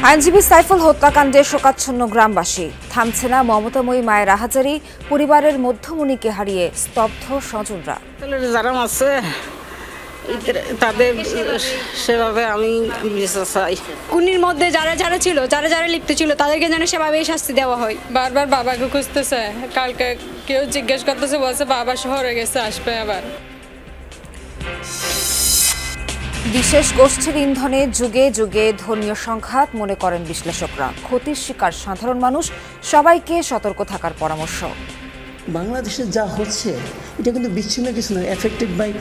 আইনজীবী সাইফুল হত্যাকাণ্ডে শোকাচ্ছন্ন গ্রামবাসী, থামছে না মমতাময়ী মায়ের আহাজারি, পরিবারের মধ্যমণিকে হারিয়ে স্তব্ধ স্বজনরা। যারা আছে তাদের সেভাবে আমি চাই, খুনির মধ্যে যারা যারা ছিল, যারা যারা লিপ্ত ছিল তাদেরকে যেন সেভাবেই শাস্তি দেওয়া হয়। বারবার বাবাকে খুঁজতেছে, কালকে কেউ জিজ্ঞেস করতেছে, বলছে বাবা শহরে গেছে, আসবে আবার। বিশেষ গোষ্ঠীর ইন্ধনে যুগে যুগে ধর্মীয় সংঘাত মনে করেন বিশ্লেষকরা। ক্ষতির শিকার সাধারণ মানুষ, সবাইকে সতর্ক থাকার পরামর্শ। বাংলাদেশে যা হচ্ছে এটা কিন্তু বিচ্ছিন্ন কিছু নয়, এফেক্টেড বাই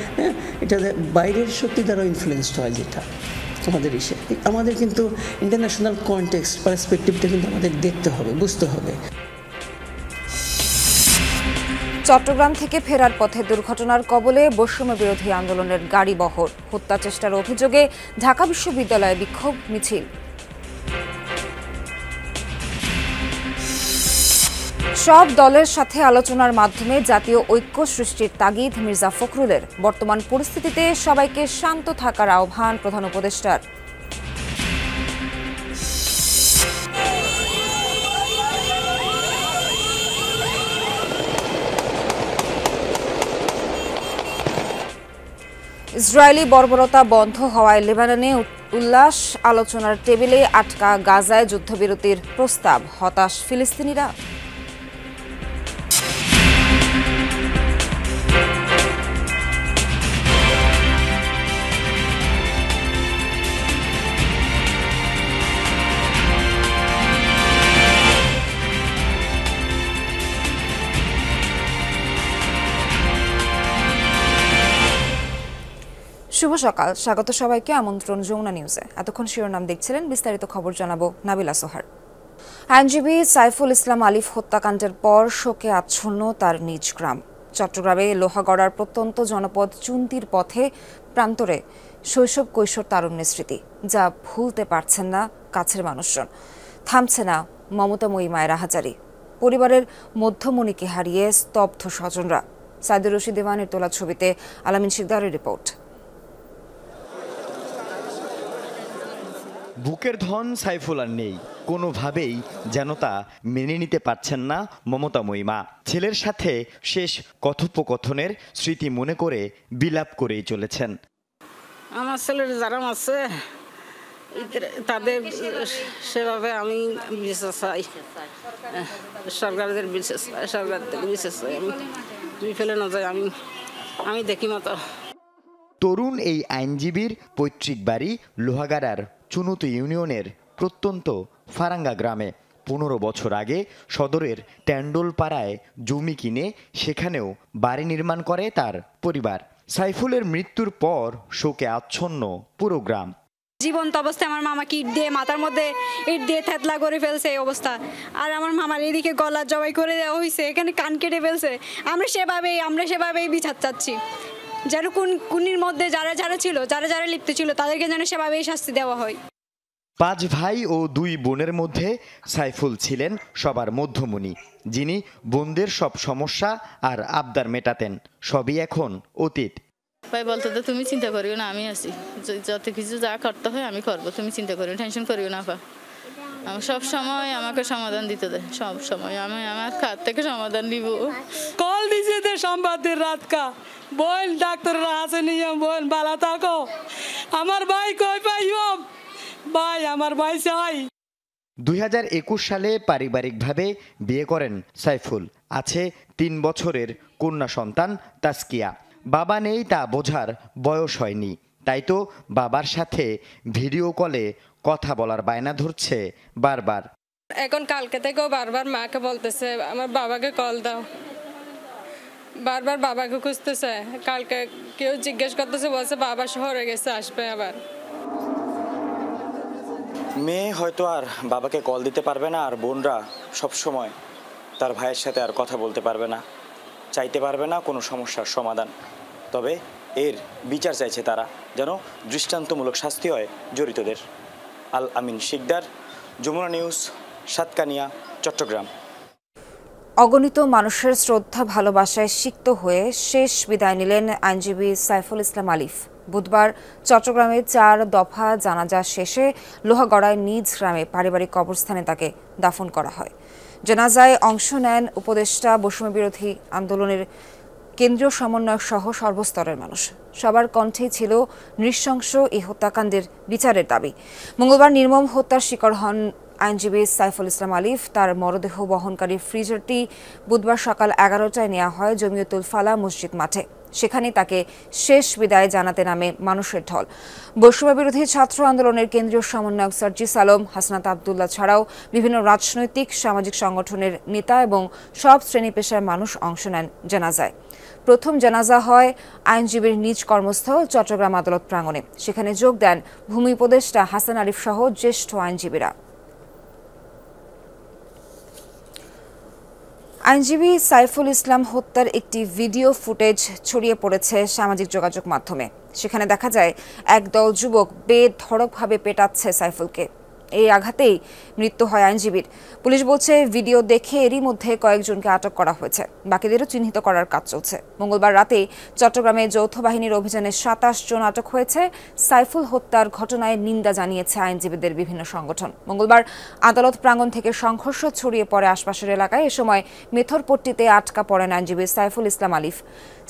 এটা বাইরের শক্তি দ্বারা ইনফ্লুয়েসড হয়, যেটা আমাদের কিন্তু ইন্টারন্যাশনাল কনটেক্সট পার্সপেক্টিভটা কিন্তু আমাদের দেখতে হবে, বুঝতে হবে। চট্টগ্রাম থেকে ফেরার পথে দুর্ঘটনার কবলে বৈষম্য বিরোধী আন্দোলনের গাড়িবহর, হত্যা চেষ্টার অভিযোগে ঢাকা বিশ্ববিদ্যালয়ে বিক্ষোভ মিছিল। সব দলের সাথে আলোচনার মাধ্যমে জাতীয় ঐক্য সৃষ্টির তাগিদ মির্জা ফখরুলের। বর্তমান পরিস্থিতিতে সবাইকে শান্ত থাকার আহ্বান প্রধান উপদেষ্টার। ইসরায়েলি বর্বরতা বন্ধ হওয়ায় লেবাননে উল্লাস, আলোচনার টেবিলে আটকা গাজায় যুদ্ধবিরতির প্রস্তাব, হতাশ ফিলিস্তিনিরা। শুভ সকাল, স্বাগত সবাইকে, আমন্ত্রণ যমুনা নিউজে। এতক্ষণ শিরোনাম দেখছিলেন, বিস্তারিত খবর জানাবো নাবিলা সোহার। আইনজীবী সাইফুল ইসলাম আলিফ হত্যাকাণ্ডের পর শোকে আচ্ছন্ন তার নিজ গ্রাম। চট্টগ্রামে লোহাগড়ার প্রত্যন্ত জনপদ চুন্তির পথে প্রান্তরে শৈশব কৈশোর তারুণ্যের স্মৃতি, যা ভুলতে পারছেন না কাছের মানুষজন। থামছে না মমতাময়ী মায়ের আহাজারি, পরিবারের মধ্যমণিকে হারিয়ে স্তব্ধ স্বজনরা। সাইদুর রশিদ দেওয়ানের তোলা ছবিতে আলামিন শিকদারের রিপোর্ট। বুকের ধন সাইফুল আর নেই, কোনোভাবেই যেন তা মেনে নিতে পারছেন না মমতাময়ী মা। ছেলের সাথে শেষ কথোপকথনের স্মৃতি মনে করে বিলাপ করেই চলেছেন। আমার ছেলের যারা আছে তাদের সেভাবে আমি বিচার চাই, সরকারের বিচার চাই, সরকার থেকে বিচার চাই। আমি ফেলে না যাই, আমি দেখি মতো। তরুণ এই আইনজীবীর পৈতৃক বাড়ি লোহাগাড়ার চুনুত ইউনিয়নের প্রত্যন্ত ফারাঙ্গা গ্রামে। 15 বছর আগে সদরের ট্যান্ডলপাড়ায় জমি কিনে সেখানেও বাড়ি নির্মাণ করে তার পরিবার। সাইফুলের মৃত্যুর পর শোকে আচ্ছন্ন পুরো গ্রাম। জীবন্ত অবস্থায় আমার মামাকে ইট দিয়ে মাথার মধ্যে ইট দিয়ে থেতলা করে ফেলছে এই অবস্থা, আর আমার মামার এদিকে গলা জবাই করে দেওয়া হয়েছে, এখানে কান কেটে ফেলছে। আমরা সেভাবেই বিচার চাচ্ছি, যেন খুনির মধ্যে যারা যারা ছিল, যারা যারা লিপ্ত ছিল তাদেরকে যেন সেভাবেই শাস্তি দেওয়া হয়। 5 ভাই ও 2 বোনের মধ্যে সাইফুল ছিলেন সবার মধ্যমণি, যিনি বোনদের সব সমস্যা আর আবদার মেটাতেন। সবই এখন অতীত। ভাই বলতো তো তুমি চিন্তা করিও না, আমি আছি, যত কিছু যা করতে হয় আমি করবো, তুমি চিন্তা করিও, টেনশন করিও না। আমার সব সময় আমাকে সমাধান দিতে দেয়, সব সময় আমি আমার খাত থেকে সমাধান দিব। কল দিছে দে সম্বাদের রাত কা বল, ডাক্তাররা আছে নিয়ম বল, বালা থাকো। আমার ভাই কই পাইও, ভাই আমার ভাই চাই। 2021 সালে পারিবারিকভাবে বিয়ে করেন সাইফুল। আছে 3 বছরের কন্যা সন্তান তাসকিয়া। বাবা নেই তা বোঝার বয়স হয়নি, তাই তো বাবার সাথে ভিডিও কলে কথা বলার বায়না ধরছে বারবার। এখন কালকে থেকেও বারবার মাকে বলতেছে আমার বাবাকে কল দাও, বারবার বাবাকে খুঁজতেছে, কালকে কেউ জিজ্ঞেস করতেছে, বলছে বাবা শহরে গেছে, আসবে আবার। মেয়ে হয়তো আর বাবাকে কল দিতে পারবে না, আর বোনরা সব সময় তার ভাইয়ের সাথে আর কথা বলতে পারবে না, চাইতে পারবে না কোনো সমস্যার সমাধান। তবে এর বিচার চাইছে তারা, যেন দৃষ্টান্তমূলক শাস্তি হয় জড়িতদের। আল আমিন শিকদার, যমুনা নিউজ, সাতকানিয়া, চট্টগ্রাম। অগণিত মানুষের শ্রদ্ধা ভালোবাসায় সিক্ত হয়ে শেষ বিদায় নিলেন আইনজীবী সাইফুল ইসলাম আলিফ। বুধবার চট্টগ্রামে 4 দফা জানাজা শেষে লোহাগড়ায় নিজ গ্রামে পারিবারিক কবরস্থানে তাকে দাফন করা হয়। জানাজায় অংশ নেন উপদেষ্টা, বৈষম্য বিরোধী আন্দোলনের কেন্দ্রীয় সমন্বয়ক সহ সর্বস্তরের মানুষ। সবার কণ্ঠেই ছিল নৃশংস এই হত্যাকাণ্ডের বিচারের দাবি। মঙ্গলবার নির্মম হত্যার শিকার হন আইনজীবী সাইফুল ইসলাম আলিফ। তার মরদেহ বহনকারী ফ্রিজারটি বুধবার সকাল 11টায় নেওয়া হয় জমিয়তুল ফালা মসজিদ মাঠে। সেখানে তাকে শেষ বিদায় জানাতে নামে মানুষের ঢল। বৈষম্য বিরোধী ছাত্র আন্দোলনের কেন্দ্রীয় সমন্বয়ক সার্জিস আলম, হাসনাত আবদুল্লাহ ছাড়াও বিভিন্ন রাজনৈতিক সামাজিক সংগঠনের নেতা এবং সব শ্রেণী পেশার মানুষ অংশ নেন জানাজায়। প্রথম জানাজা হয় আইনজীবীর নিজ কর্মস্থল চট্টগ্রাম আদালত প্রাঙ্গণে। সেখানে যোগ দেন ভূমি উপদেষ্টা হাসান আরিফ সহ জ্যেষ্ঠ আইনজীবীরা। আইনজীবী সাইফুল ইসলাম হত্যার একটি ভিডিও ফুটেজ ছড়িয়ে পড়েছে সামাজিক যোগাযোগ মাধ্যমে। সেখানে দেখা যায় একদল যুবক বেধড়কভাবে পেটাচ্ছে সাইফুলকে। এই আঘাতেই মৃত্যু হয় আইনজীবীর। পুলিশ বলছে ভিডিও দেখে এরই মধ্যে কয়েকজনকে আটক করা হয়েছে, বাকিদেরও চিহ্নিত করার কাজ চলছে। মঙ্গলবার রাতে চট্টগ্রামে যৌথ বাহিনীর অভিযানে 27 জন আটক হয়েছে। সাইফুল হত্যার ঘটনায় নিন্দা জানিয়েছে আইনজীবীদের বিভিন্ন সংগঠন। মঙ্গলবার আদালত প্রাঙ্গণ থেকে সংঘর্ষ ছড়িয়ে পড়ে আশপাশের এলাকায়। এ সময় মেথরপট্টিতে আটকা পড়েন আইনজীবী সাইফুল ইসলাম আলিফ।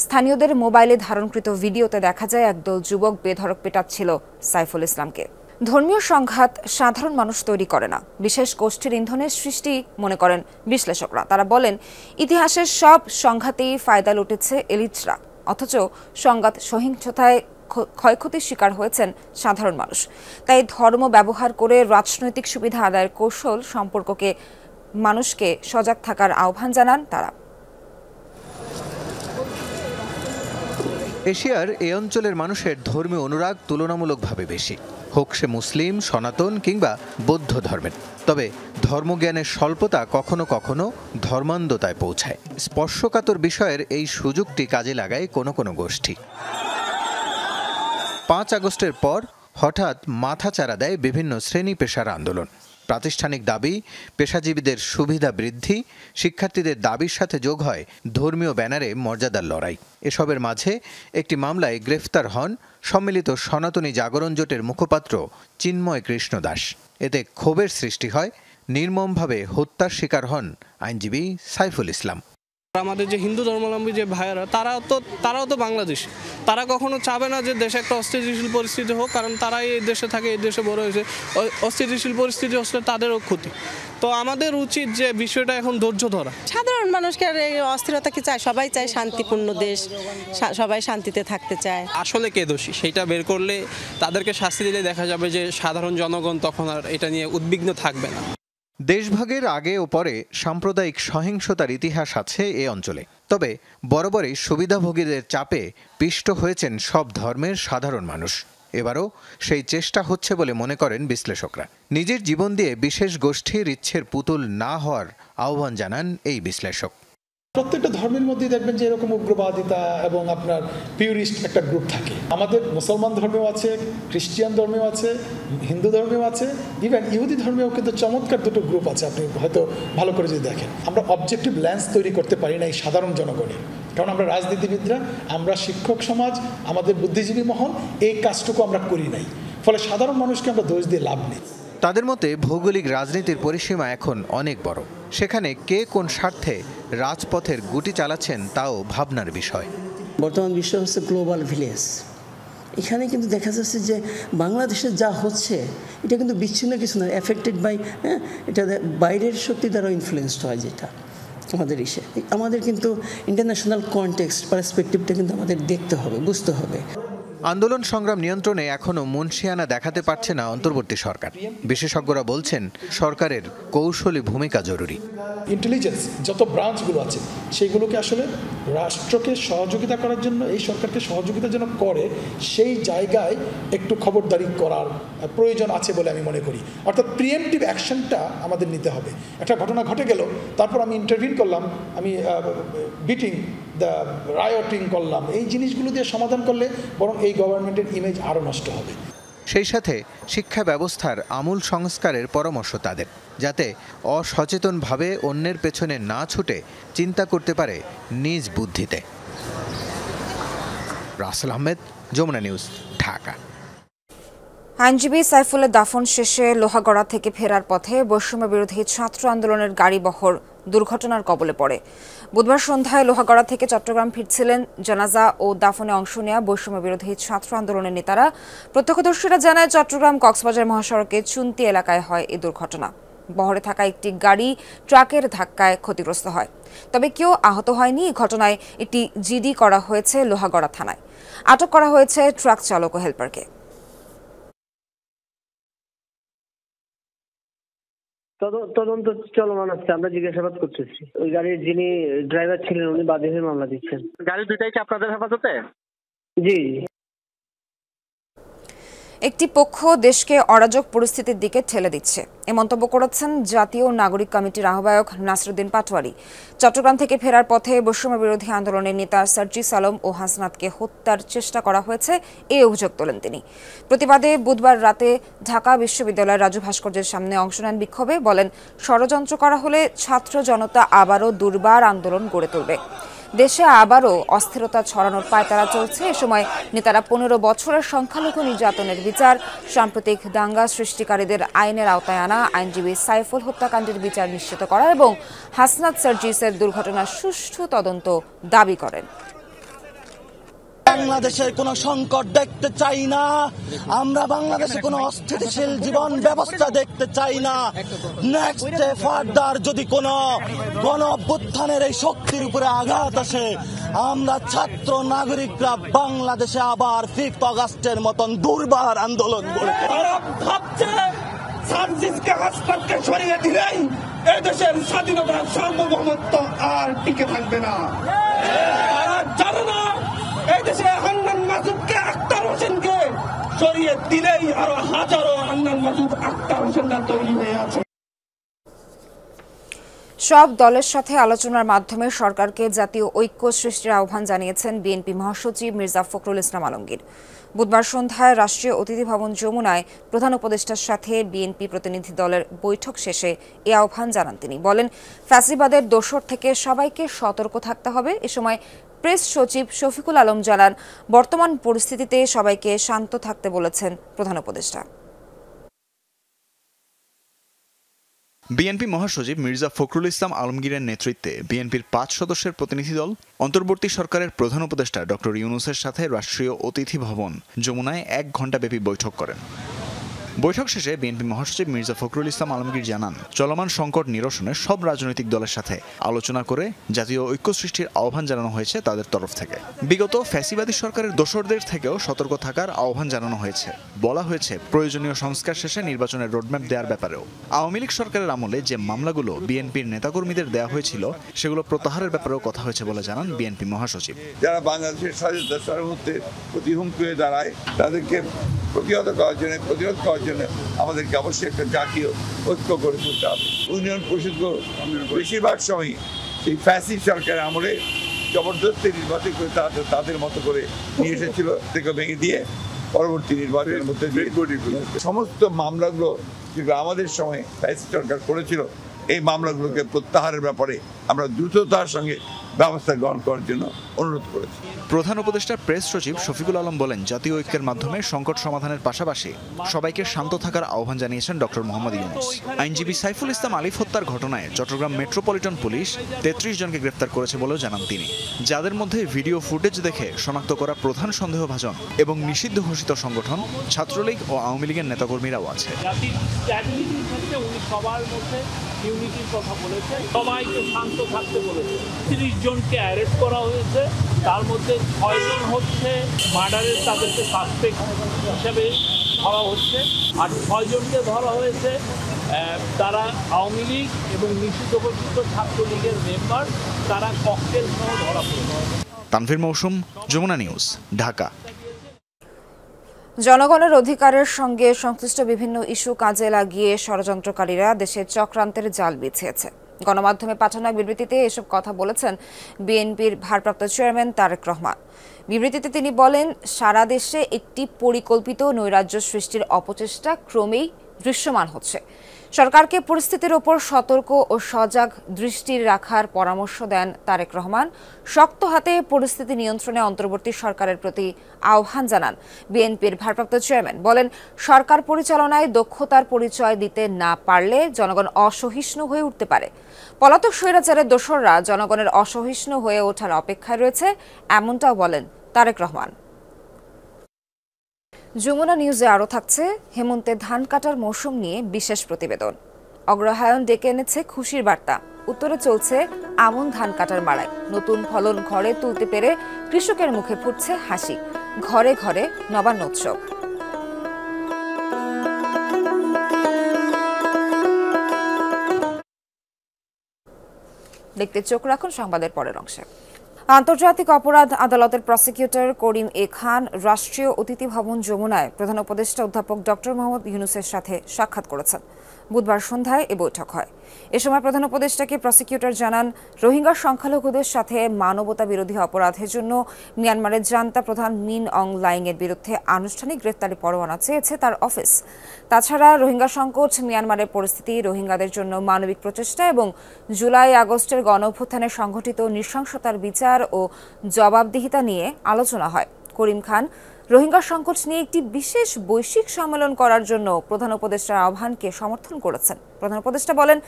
স্থানীয়দের মোবাইলে ধারণকৃত ভিডিওতে দেখা যায় একদল যুবক বেধড়ক পেটাচ্ছিল সাইফুল ইসলামকে। ধর্মীয় সংঘাত সাধারণ মানুষ তৈরি করে না, বিশেষ গোষ্ঠীর ইন্ধনের সৃষ্টি মনে করেন বিশ্লেষকরা। তারা বলেন, ইতিহাসের সব সংঘাতেই ফায়দা লুটেছে এলিটরা, অথচ সংঘাত সহিংসতায় ক্ষয়ক্ষতির শিকার হয়েছেন সাধারণ মানুষ। তাই ধর্ম ব্যবহার করে রাজনৈতিক সুবিধা আদায়ের কৌশল সম্পর্কে মানুষকে সজাগ থাকার আহ্বান জানান তারা। এশিয়ার এই অঞ্চলের মানুষের ধর্মীয় অনুরাগ তুলনামূলকভাবে বেশি, হোক সে মুসলিম, সনাতন কিংবা বৌদ্ধ ধর্মের। তবে ধর্মজ্ঞানের স্বল্পতা কখনো কখনো ধর্মান্ধতায় পৌঁছায়। স্পর্শকাতর বিষয়ের এই সুযোগটি কাজে লাগায় কোনো কোনো গোষ্ঠী। 5 আগস্টের পর হঠাৎ মাথাচাড়া দেয় বিভিন্ন শ্রেণী পেশার আন্দোলন। প্রাতিষ্ঠানিক দাবি, পেশাজীবীদের সুবিধা বৃদ্ধি, শিক্ষার্থীদের দাবির সাথে যোগ হয় ধর্মীয় ব্যানারে মর্যাদার লড়াই। এসবের মাঝে একটি মামলায় গ্রেফতার হন সম্মিলিত সনাতনী জাগরণ জোটের মুখপাত্র চিন্ময় কৃষ্ণ দাস। এতে ক্ষোভের সৃষ্টি হয়। নির্মমভাবে হত্যার শিকার হন আইনজীবী সাইফুল ইসলাম। আমাদের যে হিন্দু ধর্মাবলম্বী যে ভাইয়েরা তারাও তো বাংলাদেশ, তারা কখনো চাবে না যে দেশে একটা অস্থিতিশীল পরিস্থিতি হোক, কারণ তারা এই দেশে থাকে, এই দেশে বড় হয়েছে। অস্থিতিশীল পরিস্থিতি হচ্ছে তাদেরও ক্ষতি। তো আমাদের উচিত যে বিষয়টা এখন ধৈর্য ধরা। সাধারণ মানুষকে আর অস্থিরতা কি চায়? সবাই চায় শান্তিপূর্ণ দেশ, সবাই শান্তিতে থাকতে চায়। আসলে কে দোষী সেইটা বের করলে, তাদেরকে শাস্তি দিলে দেখা যাবে যে সাধারণ জনগণ তখন আর এটা নিয়ে উদ্বিগ্ন থাকবে না। দেশভাগের আগে ও পরে সাম্প্রদায়িক সহিংসতার ইতিহাস আছে এ অঞ্চলে। তবে বরাবরই সুবিধাভোগীদের চাপে পিষ্ট হয়েছেন সব ধর্মের সাধারণ মানুষ। এবারও সেই চেষ্টা হচ্ছে বলে মনে করেন বিশ্লেষকরা। নিজের জীবন দিয়ে বিশেষ গোষ্ঠীর ইচ্ছের পুতুল না হওয়ার আহ্বান জানান এই বিশ্লেষক। প্রত্যেকটা ধর্মের মধ্যে দেখবেন যে এরকম উগ্রবাদিতা এবং আপনার পিউরিস্ট একটা গ্রুপ থাকে। আমাদের মুসলমান ধর্মেও আছে, খ্রিস্টান ধর্মেও আছে, হিন্দু ধর্মেও আছে, ইভেন ইহুদি ধর্মেও কিন্তু চমৎকার দুটো গ্রুপ আছে। আপনি হয়তো ভালো করে যদি দেখেন, আমরা অবজেক্টিভ লেন্স তৈরি করতে পারি না এই সাধারণ জনগণের, কারণ আমরা রাজনীতিবিদরা, আমরা শিক্ষক সমাজ, আমাদের বুদ্ধিজীবী মহল এই কাজটুকু আমরা করি নাই। ফলে সাধারণ মানুষকে আমরা দোষ দিয়ে লাভ নেই। তাদের মতে ভৌগোলিক রাজনীতির পরিসীমা এখন অনেক বড়। সেখানে কে কোন স্বার্থে রাজপথের গুটি চালাচ্ছেন তাও ভাবনার বিষয়। বর্তমান বিশ্ব হচ্ছে গ্লোবাল ভিলেজ। এখানে কিন্তু দেখা যাচ্ছে যে বাংলাদেশে যা হচ্ছে এটা কিন্তু বিচ্ছিন্ন কিছু না, এফেক্টেড বাই এটা বাইরের শক্তি দ্বারা ইনফ্লুয়েসড হয়। যেটা আমাদের কিন্তু ইন্টারন্যাশনাল কনটেক্সট পার্সপেক্টিভটা কিন্তু আমাদের দেখতে হবে, বুঝতে হবে। আন্দোলন সংগ্রাম নিয়ন্ত্রণে এখনও মুনশিয়ানা দেখাতে পারছে না অন্তর্বর্তী সরকার। বিশেষজ্ঞরা বলছেন সরকারের কৌশলী ভূমিকা জরুরি। ইন্টেলিজেন্স যত ব্রাঞ্চগুলো আছে সেইগুলোকে আসলে রাষ্ট্রকে সহযোগিতা করার জন্য, এই সরকারকে সহযোগিতা যেন করে, সেই জায়গায় একটু খবরদারি করার প্রয়োজন আছে বলে আমি মনে করি। অর্থাৎ প্রিএমটিভ অ্যাকশনটা আমাদের নিতে হবে। একটা ঘটনা ঘটে গেল, তারপর আমি ইন্টারভিউ করলাম, আমি বিটিং দ্য রায়োটিং করলাম, এই জিনিসগুলো দিয়ে সমাধান করলে বরং এই গভর্নমেন্টের ইমেজ আরও নষ্ট হবে। সেই সাথে শিক্ষা ব্যবস্থার আমূল সংস্কারের পরামর্শ তাদের, যাতে অসচেতনভাবে অন্যের পেছনে না ছুটে চিন্তা করতে পারে নিজ বুদ্ধিতে। রাসেল আহমেদ, যমুনা নিউজ, ঢাকা। আইনজীবী সাইফুলের দাফন শেষে লোহাগড়া থেকে ফেরার পথে বৈষম্য বিরোধী ছাত্র আন্দোলনের গাড়িবহর দুর্ঘটনার কবলে পড়ে। বুধবার সন্ধ্যায় লোহাগড়া থেকে চট্টগ্রাম ফিরছিলেন জানাজা ও দাফনে অংশ নেওয়া বৈষম্য বিরোধী ছাত্র আন্দোলনের নেতারা। প্রত্যক্ষদর্শীরা জানায় চট্টগ্রাম কক্সবাজার মহাসড়কে চুন্তি এলাকায় হয় এই দুর্ঘটনা। বহরে থাকা একটি গাড়ি ট্রাকের ধাক্কায় ক্ষতিগ্রস্ত হয়, তবে কেউ আহত হয়নি। এই ঘটনায় একটি জিডি করা হয়েছে লোহাগড়া থানায়। আটক করা হয়েছে ট্রাক চালক ও হেলপারকে। তদন্ত চলমান আছে, আমরা জিজ্ঞাসাবাদ করতেছি। ওই গাড়ির যিনি ড্রাইভার ছিলেন উনি বাদী হয়ে মামলা দিচ্ছেন। গাড়ি দুটাই কি আপনাদের হেফাজতে? জি। একটি পক্ষ দেশকে অরাজক পরিস্থিতির দিকে ঠেলে দিচ্ছে, এ মন্তব্য করেছেন জাতীয় নাগরিক কমিটির আহ্বায়ক নাসিরুদ্দিন পাটোয়ারি। চট্টগ্রাম থেকে ফেরার পথে বৈষম্য বিরোধী আন্দোলনের নেতা সার্জিস আলম ও হাসনাতকে হত্যার চেষ্টা করা হয়েছে, এই অভিযোগ তোলেন তিনি। প্রতিবাদে বুধবার রাতে ঢাকা বিশ্ববিদ্যালয়ের রাজু ভাস্কর্যের সামনে অংশ নেন বিক্ষোভে। বলেন, ষড়যন্ত্র করা হলে ছাত্র জনতা আবারও দুর্বার আন্দোলন গড়ে তুলবে। দেশে আবারও অস্থিরতা ছড়ানোর পায়তারা চলছে। এ সময় নেতারা 15 বছরের সংখ্যালঘু নির্যাতনের বিচার, সাম্প্রতিক দাঙ্গা সৃষ্টিকারীদের আইনের আওতায় আনা, আইনজীবী সাইফুল হত্যাকাণ্ডের বিচার নিশ্চিত করা এবং হাসনাত সার্জিসের দুর্ঘটনার সুষ্ঠু তদন্ত দাবি করেন। বাংলাদেশের কোনো সংকট দেখতে চাই না, আমরা বাংলাদেশে কোনো অস্থিতিশীল জীবন ব্যবস্থা দেখতে চাই না। নেক্সট ফার্দার যদি কোনো গণ অভ্যুত্থানের এই শক্তির উপরে আঘাত আসে, আমরা ছাত্র নাগরিকরা বাংলাদেশে আবার 5 আগস্টের মতন দুর্বার আন্দোলন গড়ে ভাবছে সার্জিসকে হাসপাতালকে সরিয়ে দিলেই এদেশের স্বাধীনতার সার্বভৌমত্ব আর টিকে থাকবে না। জানো না এই দেশে হান্নান মাসুদকে, আক্তার হোসেনকে সরিয়ে দিলেই আরো হাজারো হান্নান মাসুদ, আক্তার হোসেনরা তৈরি হয়ে আছে। সব দলের সাথে আলোচনার মাধ্যমে সরকারকে জাতীয় ঐক্য সৃষ্টির আহ্বান জানিয়েছেন বিএনপি মহাসচিব মির্জা ফখরুল ইসলাম আলমগীর। বুধবার সন্ধ্যায় রাষ্ট্রীয় অতিথি ভবন যমুনায় প্রধান উপদেষ্টার সাথে বিএনপি প্রতিনিধি দলের বৈঠক শেষে এ আহ্বান জানান তিনি। বলেন, ফ্যাসিবাদের দোসর থেকে সবাইকে সতর্ক থাকতে হবে। এ সময় প্রেস সচিব শফিকুল আলম জানান, বর্তমান পরিস্থিতিতে সবাইকে শান্ত থাকতে বলেছেন প্রধান উপদেষ্টা। বিএনপি মহাসচিব মির্জা ফখরুল ইসলাম আলমগীরের নেতৃত্বে বিএনপির 5 সদস্যের প্রতিনিধি দল অন্তর্বর্তী সরকারের প্রধান উপদেষ্টা ডক্টর ইউনূসের সাথে রাষ্ট্রীয় অতিথি ভবন যমুনায় 1 ঘণ্টাব্যাপী বৈঠক করেন। বৈঠক শেষে বিএনপি মহাসচিব মির্জা ফখরুল ইসলাম আলমগীর জানান, চলমান সংকট নিরসনে সব রাজনৈতিক দলের সাথে আলোচনা করে জাতীয় ঐক্য সৃষ্টির আহ্বান জানানো হয়েছে তাদের তরফ থেকে। বিগত ফ্যাসিবাদী সরকারের দোসরদের থেকেও সতর্ক থাকার আহ্বান জানানো হয়েছে। বলা হয়েছে, প্রয়োজনীয় সংস্কার শেষে নির্বাচনের রোডম্যাপ দেওয়ার ব্যাপারেও। আওয়ামী লীগ সরকারের আমলে যে মামলাগুলো বিএনপির নেতাকর্মীদের দেওয়া হয়েছিল সেগুলো প্রত্যাহারের ব্যাপারেও কথা হয়েছে বলে জানান বিএনপি মহাসচিব। যারা বাংলাদেশের স্বাধীনতা সার্বভৌমত্বের প্রতি হুমকি হয়ে দাঁড়ায় তাদেরকে প্রতিহত করার জন্য, প্রতিরোধ করার জন্য আমাদেরকে অবশ্যই একটা জাতীয় ঐক্য গড়ে তুলতে হবে। ইউনিয়ন পরিষদ বেশিরভাগ সময় এই ফ্যাসিস্ট সরকারের আমলে জবরদস্তি নির্বাচন করে তাদের মতো করে নিয়ে এসেছিল, থেকে ভেঙে দিয়ে পরবর্তী নির্বাচনের মধ্যে সমস্ত মামলাগুলো যেগুলো আমাদের সময় ফ্যাসিস্ট সরকার করেছিল, এই মামলাগুলোকে প্রত্যাহারের ব্যাপারে আমরা দ্রুততার সঙ্গে ব্যবস্থা গ্রহণ করার জন্য অনুরোধ করেছি। প্রধান উপদেষ্টা প্রেস সচিব শফিকুল আলম বলেন, জাতীয় ঐক্যের মাধ্যমে সংকট সমাধানের পাশাপাশি সবাইকে শান্ত থাকার আহ্বান জানিয়েছেন ডক্টর মোহাম্মদ ইউনূস। আইনজীবী সাইফুল ইসলাম আলিফ হত্যার ঘটনায় চট্টগ্রাম মেট্রোপলিটন পুলিশ 33 জনকে গ্রেফতার করেছে বলেও জানান তিনি। যাদের মধ্যে ভিডিও ফুটেজ দেখে শনাক্ত করা প্রধান সন্দেহভাজন এবং নিষিদ্ধ ঘোষিত সংগঠন ছাত্রলীগ ও আওয়ামী লীগের নেতাকর্মীরাও আছে। ইউনিটির কথা বলেছে, সবাইকে শান্ত থাকতে বলেছে। 30 জনকে অ্যারেস্ট করা হয়েছে, তার মধ্যে 6 জন হচ্ছে মার্ডারের, তাদেরকে সাসপেক্ট হিসাবে ধরা হচ্ছে, আর 6 জনকে ধরা হয়েছে তারা আওয়ামী লীগ এবং নিষিদ্ধ ঘোষিত ছাত্রলীগের মেম্বার, তারা ককটেল সহ ধরা পড়েছে। তানভীর মৌসুম, যমুনা নিউজ, ঢাকা। জনগণের অধিকারের সঙ্গে সংশ্লিষ্ট বিভিন্ন ইস্যু কাজে লাগিয়ে ষড়যন্ত্রকারীরা দেশে চক্রান্তের জাল বিছিয়েছে। গণমাধ্যমে পাঠানো বিবৃতিতে এসব কথা বলেছেন বিএনপির ভারপ্রাপ্ত চেয়ারম্যান তারেক রহমান। বিবৃতিতে তিনি বলেন, সারা দেশে একটি পরিকল্পিত নৈরাজ্য সৃষ্টির অপচেষ্টা ক্রমেই দৃশ্যমান হচ্ছে। সরকারকে পরিস্থিতির ওপর সতর্ক ও সজাগ দৃষ্টি রাখার পরামর্শ দেন তারেক রহমান। শক্ত হাতে পরিস্থিতি নিয়ন্ত্রণে অন্তর্বর্তী সরকারের প্রতি আহ্বান জানান বিএনপির ভারপ্রাপ্ত চেয়ারম্যান। বলেন, সরকার পরিচালনায় দক্ষতার পরিচয় দিতে না পারলে জনগণ অসহিষ্ণু হয়ে উঠতে পারে। পলাতক স্বৈরাচারের দোসররা জনগণের অসহিষ্ণু হয়ে ওঠার অপেক্ষায় রয়েছে, এমনটাও বলেন তারেক রহমান। যমুনা নিউজে আরও থাকছে, হেমন্তে ধান কাটার মৌসুম নিয়ে বিশেষ প্রতিবেদন। অগ্রহায়ণ ডেকে এনেছে খুশির বার্তা। উত্তরে চলছে আমন ধান কাটার মাড়াই। নতুন ফলন ঘরে তুলতে পেরে কৃষকের মুখে ফুটছে হাসি। ঘরে ঘরে নবান্ন উৎসব। দেখতে চোখ রাখুন সংবাদের পরের অংশে। আন্তর্জাতিক অপরাধ আদালতের প্রসিকিউটর করিম এ খান রাষ্ট্রীয় অতিথি ভবন যমুনায় প্রধান উপদেষ্টা অধ্যাপক ডক্টর মোহাম্মদ ইউনূসের সাথে সাক্ষাৎ করেছেন। বুধবার সন্ধ্যায় এ বৈঠক হয়। এ সময় প্রধান উপদেষ্টাকে প্রসিকিউটর জানান, রোহিঙ্গা সংখ্যালঘুদের সাথে মানবতা বিরোধী অপরাধের জন্য মিয়ানমারের জান্তা প্রধান মিন অং লাইংয়ের বিরুদ্ধে আনুষ্ঠানিক গ্রেফতারি পরোয়ানা চেয়েছে তার অফিস। তাছাড়া রোহিঙ্গা সংকট, মিয়ানমারের পরিস্থিতি, রোহিঙ্গাদের জন্য মানবিক প্রচেষ্টা এবং জুলাই আগস্টের গণঅভ্যুত্থানে সংঘটিত নৃশংসতার বিচার ও জবাবদিহিতা নিয়ে আলোচনা হয়। করিম খান রোহিঙ্গা সংকট নিয়ে একটি বিশেষ বৈশ্বিক সম্মেলন করার জন্য প্রধান উপদেষ্টার আহ্বানকে সমর্থন করেছেন। প্রধান উপদেষ্টা বলেন,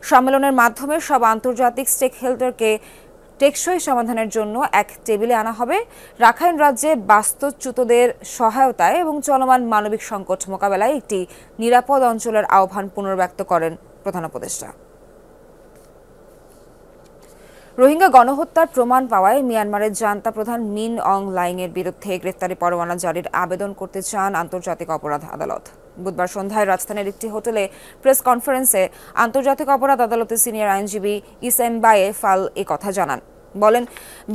সম্মেলনের মাধ্যমে সব আন্তর্জাতিক স্টেক হোল্ডারকে টেকসই সমাধানের জন্য এক টেবিলে আনা হবে। রাখাইন রাজ্যে বাস্তুচ্যুতদের সহায়তায় এবং চলমান মানবিক সংকট মোকাবেলায় একটি নিরাপদ অঞ্চলের আহ্বান পুনর্ব্যক্ত করেন প্রধান উপদেষ্টা। রোহিঙ্গা গণহত্যার প্রমাণ পাওয়ায় মিয়ানমারের জান্তা প্রধান মিন অং লাইংয়ের বিরুদ্ধে গ্রেফতারি পরোয়ানা জারির আবেদন করতে চান আন্তর্জাতিক অপরাধ আদালত। বুধবার সন্ধ্যায় রাজধানীর একটি হোটেলে প্রেস কনফারেন্সে আন্তর্জাতিক অপরাধ আদালতের সিনিয়র আইনজীবী ইসেমবায়ে ফাল এ কথা জানান। বলেন,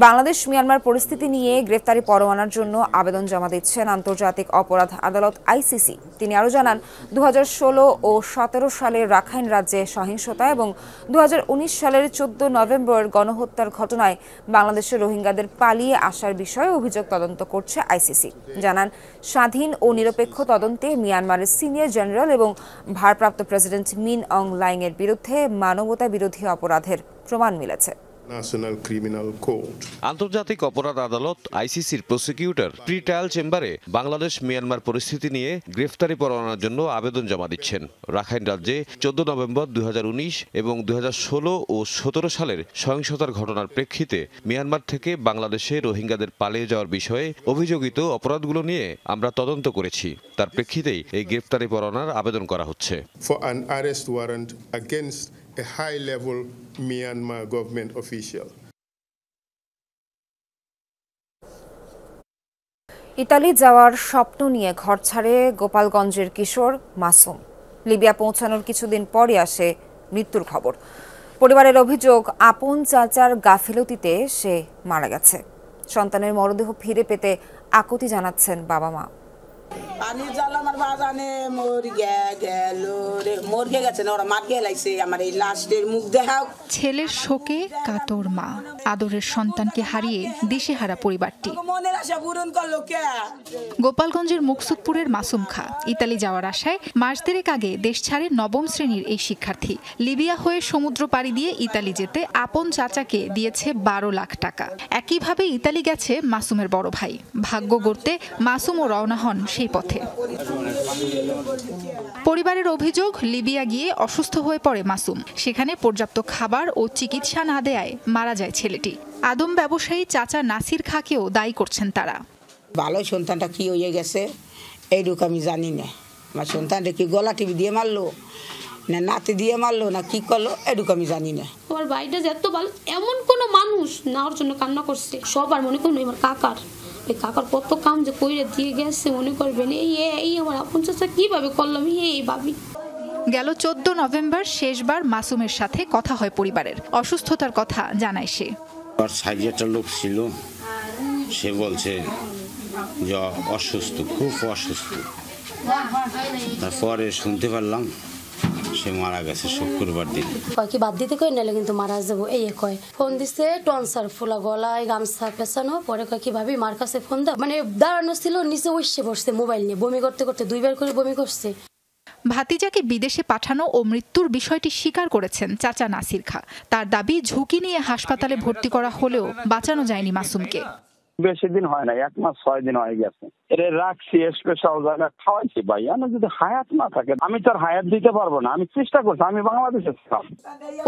বাংলাদেশ মিয়ানমার পরিস্থিতি নিয়ে গ্রেফতারি পরোয়ানার জন্য আবেদন জমা দিচ্ছেন আন্তর্জাতিক অপরাধ আদালত আইসিসি। তিনি আরও জানান, 2016 ও 17 সালের রাখাইন রাজ্যে সহিংসতা এবং 2019 সালের 14 নভেম্বর গণহত্যার ঘটনায় বাংলাদেশের রোহিঙ্গাদের পালিয়ে আসার বিষয়ে অভিযোগ তদন্ত করছে আইসিসি। জানান, স্বাধীন ও নিরপেক্ষ তদন্তে মিয়ানমারের সিনিয়র জেনারেল এবং ভারপ্রাপ্ত প্রেসিডেন্ট মিন অং লাইংয়ের বিরুদ্ধে মানবতা বিরোধী অপরাধের প্রমাণ মিলেছে। আন্তর্জাতিক অপরাধ আদালত আইসিসির প্রসিকিউটর প্রি ট্রায়াল চেম্বারে বাংলাদেশ মিয়ানমার পরিস্থিতি নিয়ে গ্রেফতারি পরোয়ানার জন্য আবেদন জমা দিচ্ছেন। রাখাইন রাজ্যে 14 নভেম্বর 2019 এবং 2016 ও 17 সালের সহিংসতার ঘটনার প্রেক্ষিতে মিয়ানমার থেকে বাংলাদেশে রোহিঙ্গাদের পালিয়ে যাওয়ার বিষয়ে অভিযোগিত অপরাধগুলো নিয়ে আমরা তদন্ত করেছি। তার প্রেক্ষিতেই এই গ্রেফতারি পরোয়ানার আবেদন করা হচ্ছে। A high-level Myanmar government official. Italy যাওয়ার স্বপ্ন নিয়ে ঘর ছাড়ে গোপালগঞ্জের কিশোর মাসুম। লিবিয়া পৌঁছানোর কিছুদিন পরই আসে মৃত্যুর খবর। পরিবারের অভিযোগ, আপন চাচার গাফিলতিতে সে মারা গেছে। সন্তানের মরদেহ ফিরে পেতে আকুতি জানাচ্ছেন বাবা মা। পানি জাল আমার বাজানে মরগে গেছে না, ওরা মার গেলাইছে আমার এই লাশের মুখ দেখাও। ছেলের শোকে কাতর মা, আদরের সন্তানকে হারিয়ে দিশেহারা পরিবারটি। মনের আশা পূরণ করলো কে? গোপালগঞ্জের মুকসুদপুরের মাসুম খা ইতালি যাওয়ার আশায় মাস দেড়েক আগে দেশ ছাড়ে নবম শ্রেণীর এই শিক্ষার্থী। লিবিয়া হয়ে সমুদ্র পাড়ি দিয়ে ইতালি যেতে আপন চাচাকে দিয়েছে 12 লাখ টাকা। একইভাবে ইতালি গেছে মাসুমের বড় ভাই। ভাগ্য গড়তে মাসুমও রওনা হন সেই পথে। পরিবারের অভিযোগ, লিবিয়া গিয়ে অসুস্থ হয়ে পড়ে মাসুম। সেখানে পর্যাপ্ত খাবার ও চিকিৎসা না দেয়ায় মারা যায় ছেলেটি। আদম ব্যবসায়ী চাচা নাসির খাকেও দায়ী করছেন তারা। ভালো সন্তানটা কি হয়ে গেছে এইটুকু আমি জানি না। আমার সন্তানটা কি গলা টিভি দিয়ে মারলো না নাতি দিয়ে মারলো না কি করলো এটুকু আমি জানি না। আমার ভাইটা এত ভালো, এমন কোনো মানুষ না ওর জন্য কান্না করছে। সবার মনে করুন আমার কাকার কাকার কত কাম যে কইরে দিয়ে গেছে, মনে করবেন এই আমার আপন চাচা কিভাবে করলাম এই ভাবি। গেল 14 নভেম্বর শেষবার মাসুমের সাথে কথা হয় পরিবারের। অসুস্থতার কথা জানায় সে। আর সাইডে একটা লোক ছিল, সে বলছে যে অসুস্থ, খুব অসুস্থ। তারপরে শুনতে পারলাম সে মারা গেছে শুক্রবার দিন। কয় কি বাদ দিতে কই নালে কিন্তু মারা যাবো এই কয়। ফোন দিছে টনসার ফুলা গলায় গামছা পেছানো, পরে কয় কি ভাবি মার কাছে ফোন দাও। মানে দাঁড়ানো ছিল, নিচে বসে বসছে মোবাইল নিয়ে, বমি করতে করতে 2 বার করে বমি করছে। ভাতিজাকে বিদেশে পাঠানো ও মৃত্যুর বিষয়টি স্বীকার করেছেন চাচা নাসির খাঁ। তার দাবি, ঝুঁকি নিয়ে হাসপাতালে ভর্তি করা হলেও বাঁচানো যায়নি মাসুমকে। বেশি দিন হয় না, 1 মাস 6 দিন হয়ে গেছে। এর রাখছি স্পেশাল জায়গায় খাওয়াইছি ভাই। আমি যদি হায়াত না থাকে আমি তার হায়াত দিতে পারবো না। আমি চেষ্টা করছি, আমি বাংলাদেশে ছিলাম।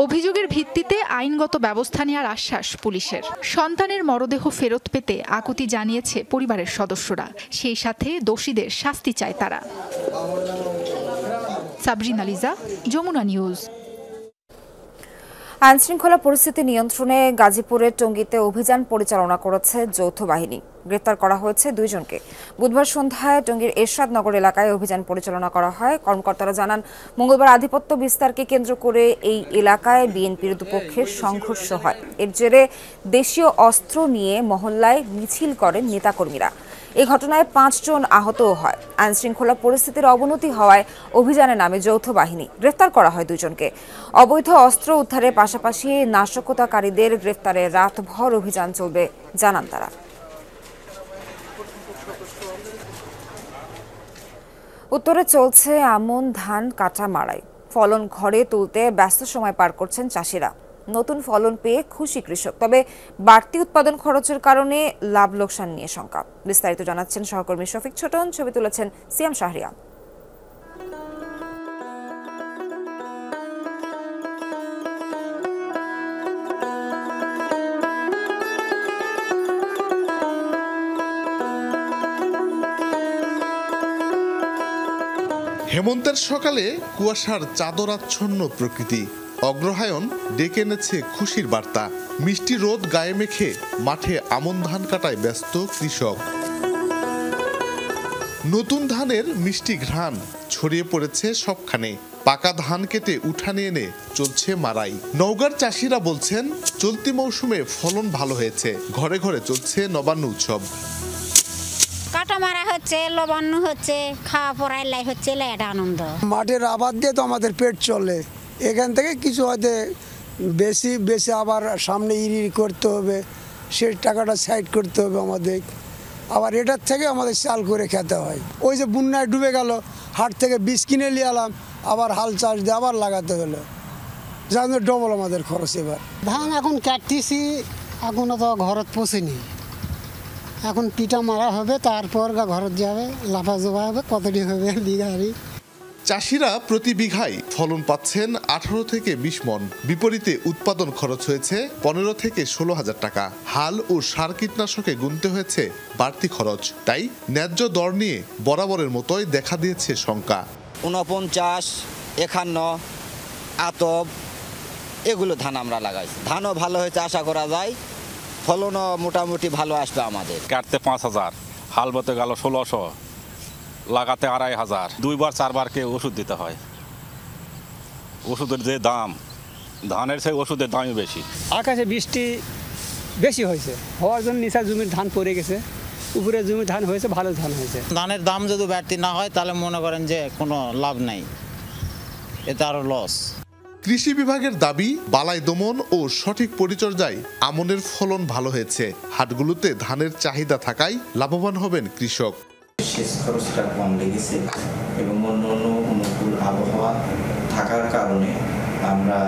অভিযোগের ভিত্তিতে আইনগত ব্যবস্থা নেওয়ার আশ্বাস পুলিশের। সন্তানের মরদেহ ফেরত পেতে আকুতি জানিয়েছে পরিবারের সদস্যরা। সেই সাথে দোষীদের শাস্তি চায় তারা। সাবরিনা লিজা, যমুনা নিউজ। আইনশৃঙ্খলা পরিস্থিতি নিয়ন্ত্রণে গাজীপুরের টঙ্গীতে অভিযান পরিচালনা করেছে যৌথ বাহিনী। গ্রেপ্তার করা হয়েছে 2 জনকে। বুধবার সন্ধ্যায় টঙ্গীর এরশাদনগর এলাকায় অভিযান পরিচালনা করা হয়। কর্মকর্তারা জানান, মঙ্গলবার আধিপত্য বিস্তারকে কেন্দ্র করে এই এলাকায় বিএনপির দুপক্ষের সংঘর্ষ হয়। এর জেরে দেশীয় অস্ত্র নিয়ে মহল্লায় মিছিল করেন নেতাকর্মীরা। এই ঘটনায় 5 জন আহতও হয়। আইনশৃঙ্খলা পরিস্থিতির অবনতি হওয়ায় অভিযানে নামে যৌথ বাহিনী। গ্রেফতার করা হয় 2 জনকে। অবৈধ অস্ত্র উদ্ধারের পাশাপাশি নাশকতাকারীদের গ্রেফতারে রাতভর অভিযান চলবে জানান তারা। উত্তরে চলছে আমন ধান কাটা মাড়াই। ফলন ঘরে তুলতে ব্যস্ত সময় পার করছেন চাষিরা। নতুন ফলন পেয়ে খুশি কৃষক, তবে বাড়তি উৎপাদন খরচের কারণে লাভ লোকসান নিয়ে শঙ্কা। বিস্তারিত জানাচ্ছেন সহকর্মী শফিক ছোটন, ছবি তুলেছেন সিয়াম শাহরিয়ার। হেমন্তের সকালে কুয়াশার চাদরাচ্ছন্ন প্রকৃতি, অগ্রহায়ণ ডেকে এনেছে খুশির বার্তা। মিষ্টি রোদ গায়ে মেখে মাঠে আমন ধান কাটায় ব্যস্ত কৃষক। নতুন ধানের মিষ্টি ঘ্রাণ ছড়িয়ে পড়েছে সবখানে। পাকা ধান কেটে উঠানে এনে চলছে মাড়াই। নওগাঁর চাষিরা বলছেন, চলতি মৌসুমে ফলন ভালো হয়েছে। ঘরে ঘরে চলছে নবান্ন উৎসব। কাটা মারা হচ্ছে, লবণ্য হচ্ছে, খাওয়া পড়াই লাই হচ্ছে, এটা আনন্দ। মাঠের আবাদ দিয়ে তো আমাদের পেট চলে। এখান থেকে কিছু হয়তো বেশি আবার সামনে ইরি করতে হবে, সেই টাকাটা সাইড করতে হবে আমাদের। আবার এটার থেকে আমাদের চাল করে খেতে হয়। ওই যে বন্যায় ডুবে গেল, হাট থেকে বীজ কিনে নিয়ে এলাম, আবার হাল চাষ দিয়ে আবার লাগাতে হলো, যার জন্য ডবল আমাদের খরচ। এবার ধান এখন কাটতেছি, এখনো তো ঘরত পৌঁছেনি। এখন পিঠা মারা হবে, তারপর ঘরত যাবে, লাফা জোবা হবে, কতটি হবে বিঘারি। চাষিরা প্রতি বিঘায় ফলন পাচ্ছেন 18 থেকে 20 মন। বিপরীতে উৎপাদন খরচ হয়েছে 15 থেকে 16 হাজার টাকা। হাল ও সার কীটনাশকে গুনতে হয়েছে বাড়তি খরচ। তাই ন্যায্য দর নিয়ে বরাবরের মতোই দেখা দিয়েছে শঙ্কা। 49, 51, আতব এগুলো ধান আমরা লাগাইছি। ধানও ভালো হয়েছে, আশা করা যায় ফলনও মোটামুটি ভালো আসবে আমাদের। কাটতে 5000, হাল বতে গেল 1600, লাগাতে 2500, 2-4 কে ওষুধ দিতে হয়। ওষুধের যে দাম, ধানের সেই ওষুধের দামই বেশি। আকাশে বৃষ্টি বেশি হয়েছে, হওয়ার জন্য নিচা জমির ধান পড়ে গেছে, উপরে জমির ধান হয়েছে, ভালো ধান হয়েছে। ধানের দাম যদি বাড়তি না হয় তাহলে মনে করেন যে কোনো লাভ নাই, এটা আরো লস। কৃষি বিভাগের দাবি, বালাই দমন ও সঠিক পরিচর্যায় আমনের ফলন ভালো হয়েছে। হাটগুলোতে ধানের চাহিদা থাকায় লাভবান হবেন কৃষক। সেচ খরচটা কম লেগেছে এবং অন্য অনুকূল আবহাওয়া থাকার কারণে আমরা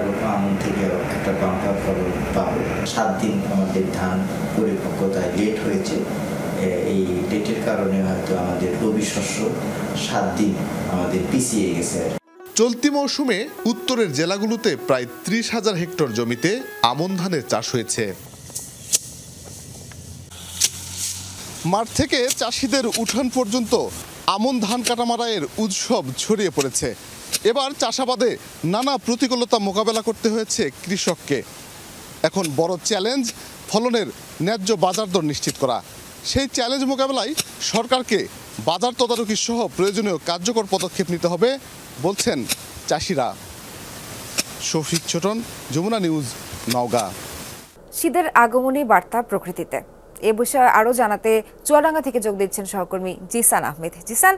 রোপা আমন থেকে একটা বাম্পার ফলন পাবো। 7 দিন আমাদের ধান পরিপক্কতায় লেট হয়েছে। এই লেটের কারণে হয়তো আমাদের রবি শস্য 7 দিন আমাদের পিছিয়ে গেছে। চলতি মৌসুমে উত্তরের জেলাগুলোতে প্রায় 30,000 হেক্টর জমিতে আমন ধানের চাষ হয়েছে। মাঠ থেকে চাষিদের উঠান পর্যন্ত আমন ধান কাটা মাড়াইয়ের উৎসব ছড়িয়ে পড়েছে। এবার চাষাবাদে নানা প্রতিকূলতা মোকাবেলা করতে হয়েছে কৃষককে। এখন বড় চ্যালেঞ্জ ফলনের ন্যায্য বাজার দর নিশ্চিত করা। সেই চ্যালেঞ্জ মোকাবেলায় সরকারকে বাজার তদারকি সহ প্রয়োজনীয় কার্যকর পদক্ষেপ নিতে হবে বলছেন চাষিরা। শফিক ছোটন, যমুনা নিউজ, নওগাঁ। শীতের আগমনী বার্তা প্রকৃতিতে, এ বিষয়ে আরো জানাতে চুয়াডাঙ্গা থেকে যোগ দিচ্ছেন সহকর্মী জিসান আহমেদ। জিসান,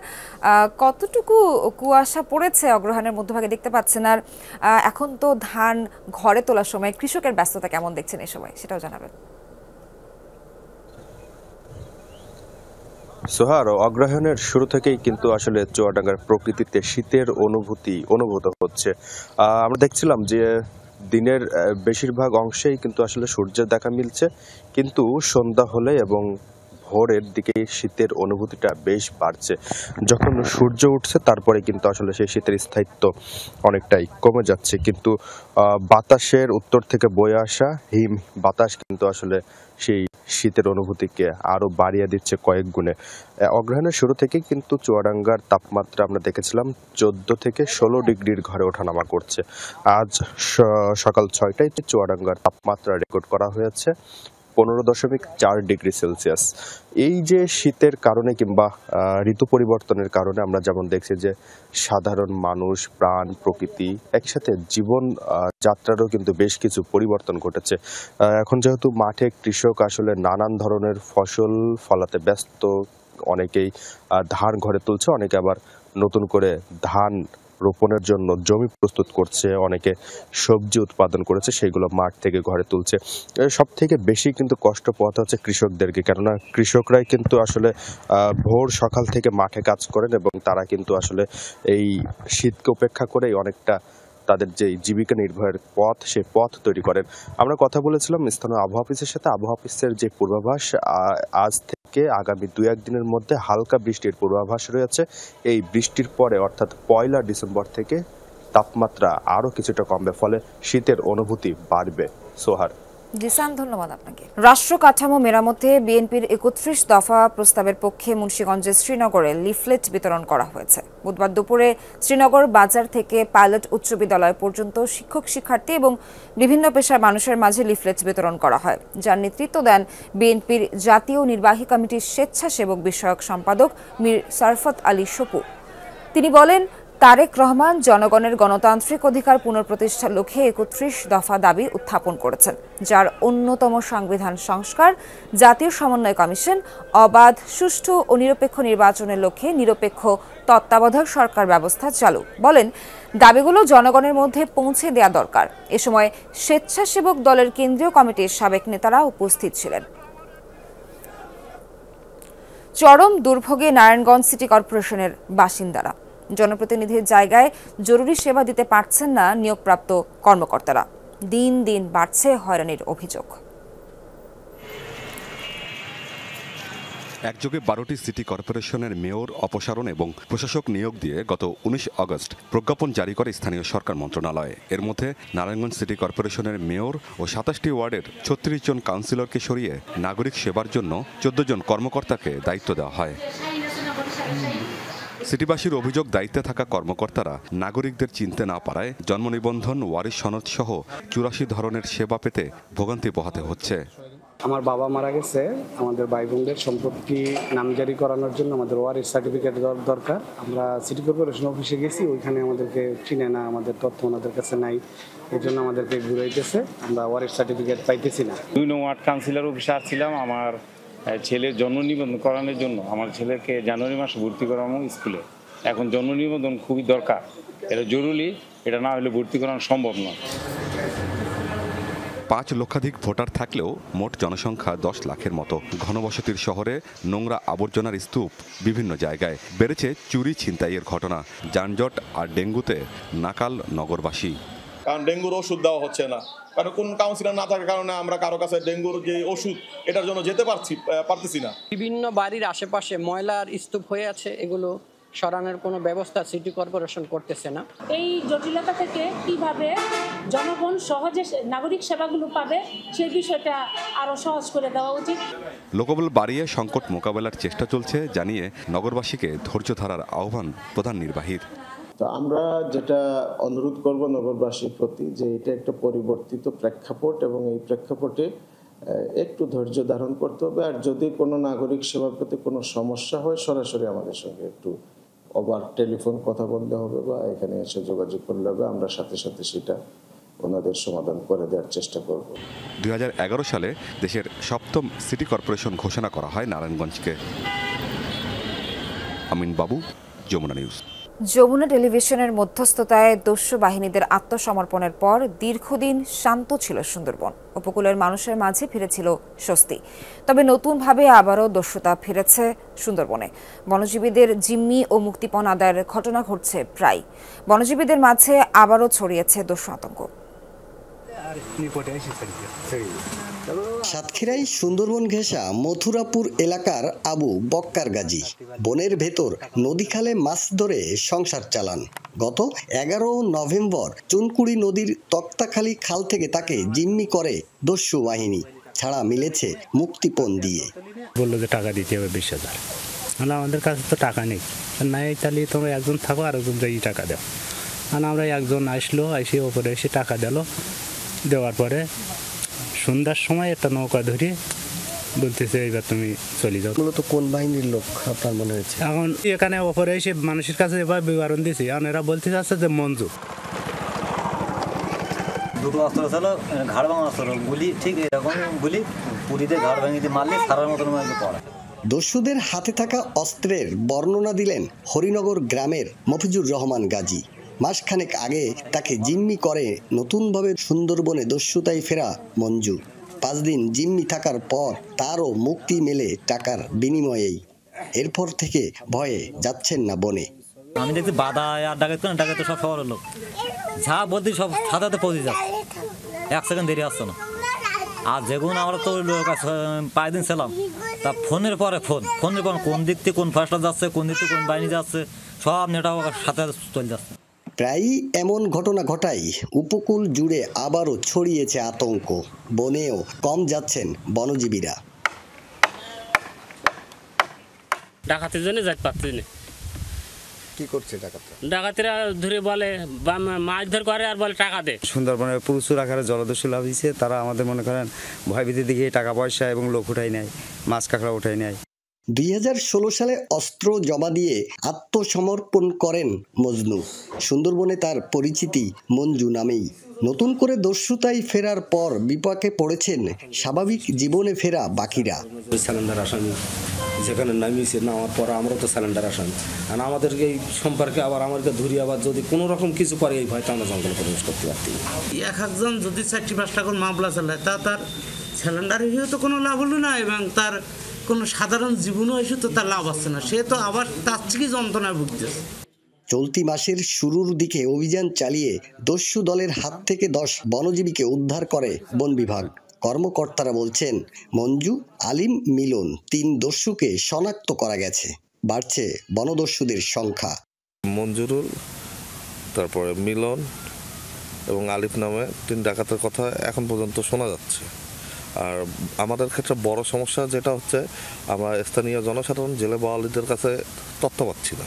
কতটুকু কুয়াশা পড়েছে অগ্রহায়ণের মধ্যভাগে দেখতে পাচ্ছেন, আর এখন তো ধান ঘরে তোলার সময় কৃষকের ব্যস্ততা কেমন দেখছেন এই সময়, সেটাও জানাবেন। সোহার, অগ্রহায়ণের শুরু থেকেই কিন্তু আসলে চুয়াডাঙ্গার প্রকৃতিতে শীতের অনুভূত হচ্ছে। আমরা দেখছিলাম যে দিনের বেশিরভাগ অংশেই কিন্তু আসলে সূর্যের দেখা মিলছে, কিন্তু সন্ধ্যা হলে এবং ভোরের দিকে শীতের অনুভূতিটা বেশ বাড়ছে। যখন সূর্য উঠছে তারপরে কিন্তু আসলে সেই শীতের স্থায়িত্ব অনেকটাই কমে যাচ্ছে, কিন্তু বাতাসের উত্তর থেকে বয়ে আসা হিম বাতাস কিন্তু আসলে সেই শীতের অনুভূতিকে আরো বাড়িয়ে দিচ্ছে কয়েক গুণে। অগ্রহায়ণের শুরু থেকেই কিন্তু চুয়াডাঙ্গার তাপমাত্রা আমরা দেখেছিলাম 14 থেকে 16 ডিগ্রির ঘরে ওঠানামা করছে। আজ সকাল 6টায় চুয়াডাঙ্গার তাপমাত্রা রেকর্ড করা হয়েছে 15.4 ডিগ্রি সেলসিয়াস। এই যে শীতের কারণে কিংবা ঋতু পরিবর্তনের কারণে আমরা যেমন দেখছি যে সাধারণ মানুষ, প্রাণ, প্রকৃতি একসাথে জীবন যাত্রারও কিন্তু বেশ কিছু পরিবর্তন ঘটেছে। এখন যেহেতু মাঠে কৃষক আসলে নানান ধরনের ফসল ফলাতে ব্যস্ত, অনেকেই ধান ঘরে তুলছে, অনেকে আবার নতুন করে ধান রোপণের জন্য জমি প্রস্তুত করছে, অনেকে সবজি উৎপাদন করেছে, সেগুলো মাঠ থেকে ঘরে তুলছে। সব থেকে বেশি কিন্তু কষ্ট পোহাতে হচ্ছে কৃষকদেরকে, কেননা কৃষকরাই কিন্তু আসলে ভোর সকাল থেকে মাঠে কাজ করেন এবং তারা কিন্তু আসলে এই শীতকে উপেক্ষা করেই অনেকটা তাদের যে জীবিকা নির্বাহের পথ, সেই পথ তৈরি করেন। আমরা কথা বলেছিলাম স্থানীয় আবহাওয়া অফিসের সাথে। আবহাওয়া অফিসের যে পূর্বাভাস, আজ থেকে আগামী 2-1 দিনের মধ্যে হালকা বৃষ্টির পূর্বাভাস রয়েছে। এই বৃষ্টির পরে অর্থাৎ 1 ডিসেম্বর থেকে তাপমাত্রা আরো কিছুটা কমবে, ফলে শীতের অনুভূতি বাড়বে। সোহার, জিসান, ধন্যবাদ আপনাকে। রাষ্ট্র কাঠামো মেরামতে বিএনপির 31 দফা প্রস্তাবের পক্ষে মুন্সিগঞ্জের শ্রীনগরে লিফলেট বিতরণ করা হয়েছে। বুধবার দুপুরে শ্রীনগর বাজার থেকে পাইলট উচ্চ বিদ্যালয় পর্যন্ত শিক্ষক, শিক্ষার্থী এবং বিভিন্ন পেশার মানুষের মাঝে লিফলেট বিতরণ করা হয়, যার নেতৃত্ব দেন বিএনপির জাতীয় নির্বাহী কমিটির স্বেচ্ছাসেবক বিষয়ক সম্পাদক মীর সারফত আলী সপু। তিনি বলেন, তারেক রহমান জনগণের গণতান্ত্রিক অধিকার পুনঃপ্রতিষ্ঠার লক্ষ্যে 31 দফা দাবি উত্থাপন করেছেন, যার অন্যতম সংবিধান সংস্কার, জাতীয় সমন্বয় কমিশন, অবাধ, সুষ্ঠু ও নিরপেক্ষ নির্বাচনের লক্ষ্যে নিরপেক্ষ তত্ত্বাবধায়ক সরকার ব্যবস্থা চালু। বলেন, দাবিগুলো জনগণের মধ্যে পৌঁছে দেওয়া দরকার। এ সময় স্বেচ্ছাসেবক দলের কেন্দ্রীয় কমিটির সাবেক নেতারা উপস্থিত ছিলেন। চরম দুর্ভোগে নারায়ণগঞ্জ সিটি কর্পোরেশনের বাসিন্দারা। জনপ্রতিনিধির জায়গায় জরুরি সেবা দিতে পারছেন না নিয়োগপ্রাপ্ত কর্মকর্তারা। দিন দিন বাড়ছে হয়রানির অভিযোগ। একযোগে 12টি সিটি কর্পোরেশনের মেয়র অপসারণ এবং প্রশাসক নিয়োগ দিয়ে গত 19 আগস্ট প্রজ্ঞাপন জারি করে স্থানীয় সরকার মন্ত্রণালয়। এর মধ্যে নারায়ণগঞ্জ সিটি কর্পোরেশনের মেয়র ও 27টি ওয়ার্ডের 36 জন কাউন্সিলরকে সরিয়ে নাগরিক সেবার জন্য 14 জন কর্মকর্তাকে দায়িত্ব দেওয়া হয়। সিটিবাসীর অভিযোগ, দায়িত্বে থাকা কর্মকর্তারা নাগরিকদের চিনতে না পারায় জন্ম নিবন্ধন, ওয়ারিশ সনদ সহ 84 ধরনের সেবা পেতে ভোগান্তি পোহাতে হচ্ছে। আমার বাবা মারা গেছে, আমাদের ভাই বোনদের সম্পত্তি নামজারি করানোর জন্য আমাদের ওয়ারিশ সার্টিফিকেট দরকার। আমরা সিটি কর্পোরেশন অফিসে গেছি, ওইখানে আমাদেরকে চিনে না, আমাদের তথ্য ওনাদের কাছে নাই, এই জন্য আমাদেরকে ঘুরাইতেছে, আমরা ওয়ারিশ সার্টিফিকেট পাইতেছি না। 2 নং ওয়ার্ড কাউন্সিলর অফিসে আসছিলাম আমার ছেলের জন্ম নিবন্ধন করানোর জন্য। আমার ছেলেকে জানুয়ারি মাসে ভর্তি করানো স্কুলে, এখন জন্ম নিবন্ধন খুবই দরকার, এটা জরুরি, এটা না হলে ভর্তি করানো সম্ভব নয়। 5 লক্ষাধিক ভোটার থাকলেও মোট জনসংখ্যা 10 লাখের মতো। ঘনবসতির শহরে নোংরা আবর্জনার স্তূপ বিভিন্ন জায়গায়। বেড়েছে চুরি ছিনতাইয়ের ঘটনা। যানজট আর ডেঙ্গুতে নাকাল নগরবাসী। কারণ ডেঙ্গুর ওষুধ দেওয়া হচ্ছে না, কারণ কোন কাউন্সিলর না থাকার কারণে আমরা কারো কাছে ডেঙ্গুর যে ওষুধ এটার জন্য যেতে পারতেছি না। বিভিন্ন বাড়ির আশেপাশে ময়লার স্তূপ হয়ে আছে, এগুলো সরানোর কোনো ব্যবস্থা সিটি কর্পোরেশন করতেছে না। এই জটিলতা থেকে কিভাবে জনগণ সহজে নাগরিক সেবাগুলো পাবে সেই বিষয়টা আরো সহজ করে দেওয়া উচিত। লোকবল বাড়িয়ে সংকট মোকাবেলার চেষ্টা চলছে জানিয়ে নগরবাসীকে ধৈর্য ধরার আহ্বান প্রধান নির্বাহীর। তো আমরা যেটা অনুরোধ করব নগরবাসীর প্রতি, যে এটা একটা পরিবর্তিত প্রেক্ষাপট এবং এই প্রেক্ষাপটে একটু ধৈর্য ধারণ করতে হবে। আর যদি কোনো নাগরিক সেবার প্রতি কোনো সমস্যা হয় সরাসরি আমাদের সঙ্গে একটু ওভার টেলিফোন কথা বলতে হবে বা এখানে এসে যোগাযোগ করলে হবে, আমরা সাথে সাথে সেটা ওনাদের সমাধান করে দেওয়ার চেষ্টা করব। 2011 সালে দেশের 7ম সিটি কর্পোরেশন ঘোষণা করা হয় নারায়ণগঞ্জকে। আমিন বাবু, যমুনা নিউজ। যমুনা টেলিভিশনের মধ্যস্থতায় দস্যু বাহিনীদের আত্মসমর্পণের পর দীর্ঘদিন শান্ত ছিল সুন্দরবন। উপকূলের মানুষের মাঝে ফিরেছিল স্বস্তি। তবে নতুনভাবে আবারও দস্যুতা ফিরেছে সুন্দরবনে। বনজীবীদের জিম্মি ও মুক্তিপণ আদায়ের ঘটনা ঘটছে প্রায়। বনজীবীদের মাঝে আবারও ছড়িয়েছে দস্যু আতঙ্ক। সাতক্ষীরায় সুন্দরবন ঘেঁষা মথুরাপুর এলাকার আবু বক্কার গাজী বনের ভেতর নদীখালে মাছ ধরে সংসার চালান। গত 11 নভেম্বর চুনকুড়ি নদীর তক্তাখালী খাল থেকে তাকে জিম্মি করে দস্যু বাহিনী। ছাড়া মিলেছে মুক্তিপণ দিয়ে। বললো যে টাকা দিতে হবে 20,000। মানে আমাদের কাছে তো টাকা নেই, নাই তাহলে তোমরা একজন থাকো আর একজন যাই টাকা দাও। মানে আমরা একজন আসলো, এসে ওপরে এসে টাকা দিল। দেওয়ার পরে সন্ধ্যার সময় একটা নৌকা ধরে বলতেছে এইবার তুমি চলে যাও। মূলত কোন বাহিনীর লোক আপনার মনে হয়েছে? এখন এখানে ওপরে এসে মানুষের কাছে এবার বিবরণ দিয়েছি, এখন এরা বলতে চাচ্ছে যে মঞ্জু। দুটো অস্ত্র ছিল, ঘাড় ভাঙা অস্ত্র, গুলি ঠিক এরকম গুলি পুরীতে ঘাড় ভাঙিতে মারলে সারার মতন পড়া। দস্যুদের হাতে থাকা অস্ত্রের বর্ণনা দিলেন হরিনগর গ্রামের মফিজুর রহমান গাজী। মাসখানেক আগে তাকে জিম্মি করে নতুনভাবে সুন্দরবনে দস্যুতায় ফেরা মঞ্জু। 5 দিন জিম্মি থাকার পর তারও মুক্তি মেলে টাকার বিনিময়েই। এরপর থেকে ভয়ে যাচ্ছেন না বনে। আমি দেখছি বাধা আর ডাকাত না, ডাকাত সব শহরের লোক যা বলতে সব সাথে পৌঁছে যাচ্ছে, 1 সেকেন্ড দেরি আসছে না। আর যেগুলো আমরা তো লোক 5 দিন ছিলাম, তা ফোনের পরে ফোনের পর কোন দিক থেকে কোন ফার্স্টটা যাচ্ছে, কোন দিক থেকে কোন বাহিনী যাচ্ছে, সব নেটাও সাথে চলে যাচ্ছে। প্রায়ই এমন ঘটনা ঘটায় উপকূল জুড়ে আবারও ছড়িয়েছে আতঙ্ক। বনেও কম যাচ্ছেন বনজীবীরা। ডাকাতের জন্য যাইতে পারছি না। কি করছে ডাকাতেরা ধরে বলে মাছ ধর করে আর বলে টাকা দে। সুন্দরবনে প্রচুর আকারে জলদস্যু লাভিয়েছে। তারা আমাদের মনে করেন ভয়ভীতির দিকে টাকা পয়সা এবং লোক উঠাই নেয়, মাছ কাঁকড়া উঠাই নেয়। 2016 সালে অস্ত্র জমা দিয়ে আত্মসমর্পণ করেন মজনু। সুন্দরবনে তার পরিচিতি মঞ্জু নামেই। নতুন করে দস্যুতায় ফেরার পর বিপাকে পড়েছেন স্বাভাবিক জীবনে ফেরা বাকিরা। স্যালেন্ডার আসামি যেখানে নামিয়েছে, নামার পর আমরা তো স্যালেন্ডার আসামি, আর আমাদেরকে এই সম্পর্কে আবার আমাদেরকে ধরি, আবার যদি কোনো রকম কিছু করে এই ভয়টা আমরা জঙ্গলে প্রবেশ করতে পারতি। একজন যদি 4-5টা করে মামলা চালায়, তা তার স্যালেন্ডার হিসেবে তো কোনো লাভ হলো না, এবং তার কোনো সাধারণ জীবনও এসে তো তার লাভ আসছে না। সে তো আবার তার থেকে যন্ত্রণায় ভুগতেছে। চলতি মাসের শুরুর দিকে অভিযান চালিয়ে দস্যু দলের হাত থেকে 10 বনজীবীকে উদ্ধার করে বন বিভাগ। কর্মকর্তারা বলছেন মঞ্জু, আলিম, মিলন 3 দস্যুকে শনাক্ত করা গেছে। বাড়ছে বনদস্যুদের সংখ্যা। মঞ্জুরুল, তারপরে মিলন এবং আলিফ নামে 3 ডাকাতের কথা এখন পর্যন্ত শোনা যাচ্ছে। আর আমাদের ক্ষেত্রে বড় সমস্যা যেটা হচ্ছে, আমরা স্থানীয় জনসাধারণ জেলে বাওয়ালিদের কাছে তথ্য পাচ্ছি না।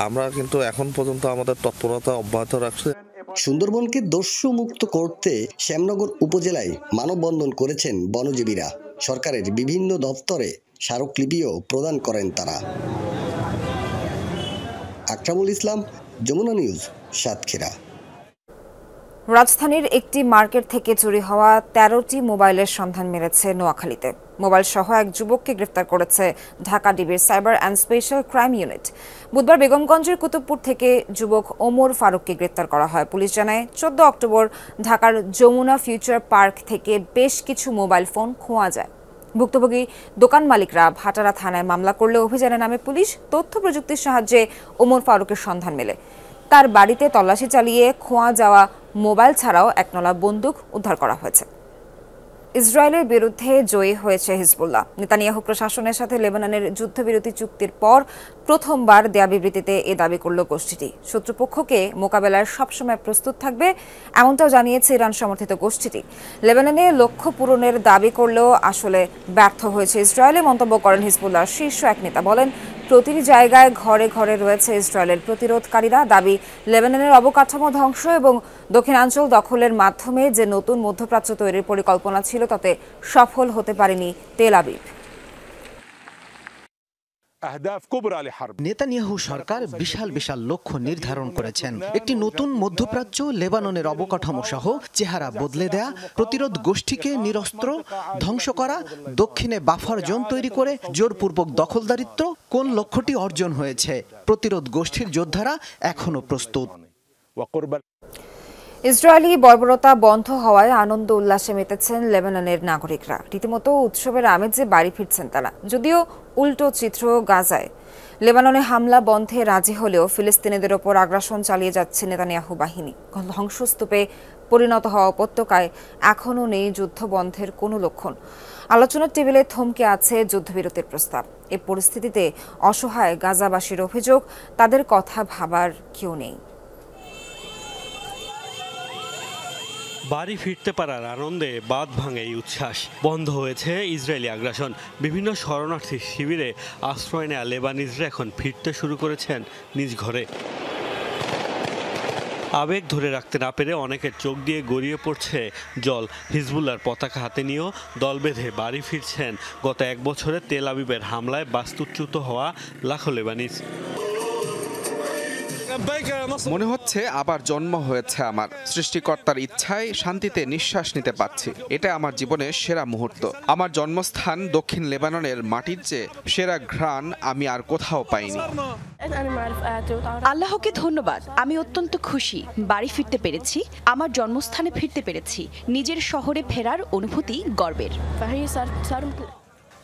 আমরা কিন্তু এখন পর্যন্ত আমাদের তৎপরতা অব্যাহত রাখছি। সুন্দরবনকে দস্যু মুক্ত করতে শ্যামনগর উপজেলায় মানববন্ধন করেছেন বনজীবীরা। সরকারের বিভিন্ন দপ্তরে স্মারকলিপিও প্রদান করেন তারা। আকরামুল ইসলাম, যমুনা নিউজ, সাতক্ষীরা। রাজধানীর একটি মার্কেট থেকে চুরি হওয়া 13টি মোবাইলের সন্ধান মিলেছে নোয়াখালীতে। মোবাইল সহ এক যুবককে গ্রেফতার করেছে ঢাকা ডিবির cyber and special crime unit. বুধবার বেগমগঞ্জের কুতুবপুর থেকে যুবক ওমর ফারুককে গ্রেফতার করা হয়। পুলিশ জানায় 14 অক্টোবর ঢাকার যমুনা ফিউচার পার্ক থেকে বেশ কিছু মোবাইল ফোন খোয়া যায়। ভুক্তভোগী দোকান মালিকরা ভাটারা থানায় মামলা করলে অভিযানে নামে পুলিশ। তথ্য প্রযুক্তির সাহায্যে ওমর ফারুকের সন্ধান মেলে। তার বাড়িতে তল্লাশি চালিয়ে খোয়া যাওয়া মোবাইল ছাড়াও একনলা বন্দুক উদ্ধার করা হয়েছে। ইসরায়েলের বিরুদ্ধে জয়ী হয়েছে হিজবুল্লাহ। নেতানিয়াহু প্রশাসনের সাথে লেবাননের যুদ্ধবিরতি চুক্তির পর প্রথমবার দেয়া বিবৃতিতে এ দাবি করল গোষ্ঠীটি। শত্রুপক্ষকে মোকাবেলায় সবসময় প্রস্তুত থাকবে, এমনটাও জানিয়েছে ইরান সমর্থিত গোষ্ঠীটি। লেবাননে লক্ষ্য পূরণের দাবি করলেও আসলে ব্যর্থ হয়েছে ইসরায়েলে মন্তব্য করেন হিজবুল্লাহর শীর্ষ এক নেতা। বলেন, প্রতিটি জায়গায় ঘরে ঘরে রয়েছে ইসরায়েলের প্রতিরোধকারীরা। দাবি, লেবাননের অবকাঠামো ধ্বংস এবং দক্ষিণাঞ্চল দখলের মাধ্যমে যে নতুন মধ্যপ্রাচ্য তৈরির পরিকল্পনা ছিল তাতে সফল হতে পারেনি তেল আবিব। নেতানিয়াহু সরকার বিশাল বিশাল লক্ষ্য নির্ধারণ করেছেন। একটি নতুন মধ্যপ্রাচ্য, লেবাননের অবকাঠামো সহ চেহারা বদলে দেয়া, প্রতিরোধ গোষ্ঠীকে নিরস্ত্র ধ্বংস করা, দক্ষিণে বাফার জোন তৈরি করে জোরপূর্বক দখলদারিত্ব। কোন লক্ষ্যটি অর্জন হয়েছে? প্রতিরোধ গোষ্ঠীর যোদ্ধারা এখনো প্রস্তুত। ইসরায়েলি বর্বরতা বন্ধ হওয়ায় আনন্দ উল্লাসে মেতেছেন লেবাননের নাগরিকরা। রীতিমতো উৎসবের আমেজে বাড়ি ফিরছেন তারা। যদিও উল্টো চিত্র গাজায়। লেবাননে হামলা বন্ধে রাজি হলেও ফিলিস্তিনিদের ওপর আগ্রাসন চালিয়ে যাচ্ছে নেতানিয়াহু বাহিনী। ধ্বংসস্তূপে পরিণত হওয়া উপত্যকায় এখনও নেই যুদ্ধ বন্ধের কোনো লক্ষণ। আলোচনার টেবিলে থমকে আছে যুদ্ধবিরতির প্রস্তাব। এ পরিস্থিতিতে অসহায় গাজাবাসীর অভিযোগ, তাদের কথা ভাবার কেউ নেই। বাড়ি ফিরতে পারার আনন্দে বাঁধ ভাঙে এই উচ্ছ্বাস। বন্ধ হয়েছে ইসরায়েলি আগ্রাসন। বিভিন্ন শরণার্থী শিবিরে আশ্রয় নেয়া লেবানিজরা এখন ফিরতে শুরু করেছেন নিজ ঘরে। আবেগ ধরে রাখতে না পেরে অনেকের চোখ দিয়ে গড়িয়ে পড়ছে জল। হিজবুল্লাহর পতাকা হাতে নিয়েও দল বেঁধে বাড়ি ফিরছেন গত এক বছরে তেল আবিবের হামলায় বাস্তুচ্যুত হওয়া লাখো লেবানিজ। মনে হচ্ছে আবার জন্ম হয়েছে আমার। সৃষ্টিকর্তার ইচ্ছায় শান্তিতে নিঃশ্বাস নিতে পারছি। এটা আমার জীবনের সেরা মুহূর্ত। আমার জন্মস্থান দক্ষিণ লেবাননের মাটির চেয়ে সেরা ঘ্রাণ আমি আর কোথাও পাইনি। আল্লাহকে ধন্যবাদ, আমি অত্যন্ত খুশি। বাড়ি ফিরতে পেরেছি, আমার জন্মস্থানে ফিরতে পেরেছি। নিজের শহরে ফেরার অনুভূতি গর্বের।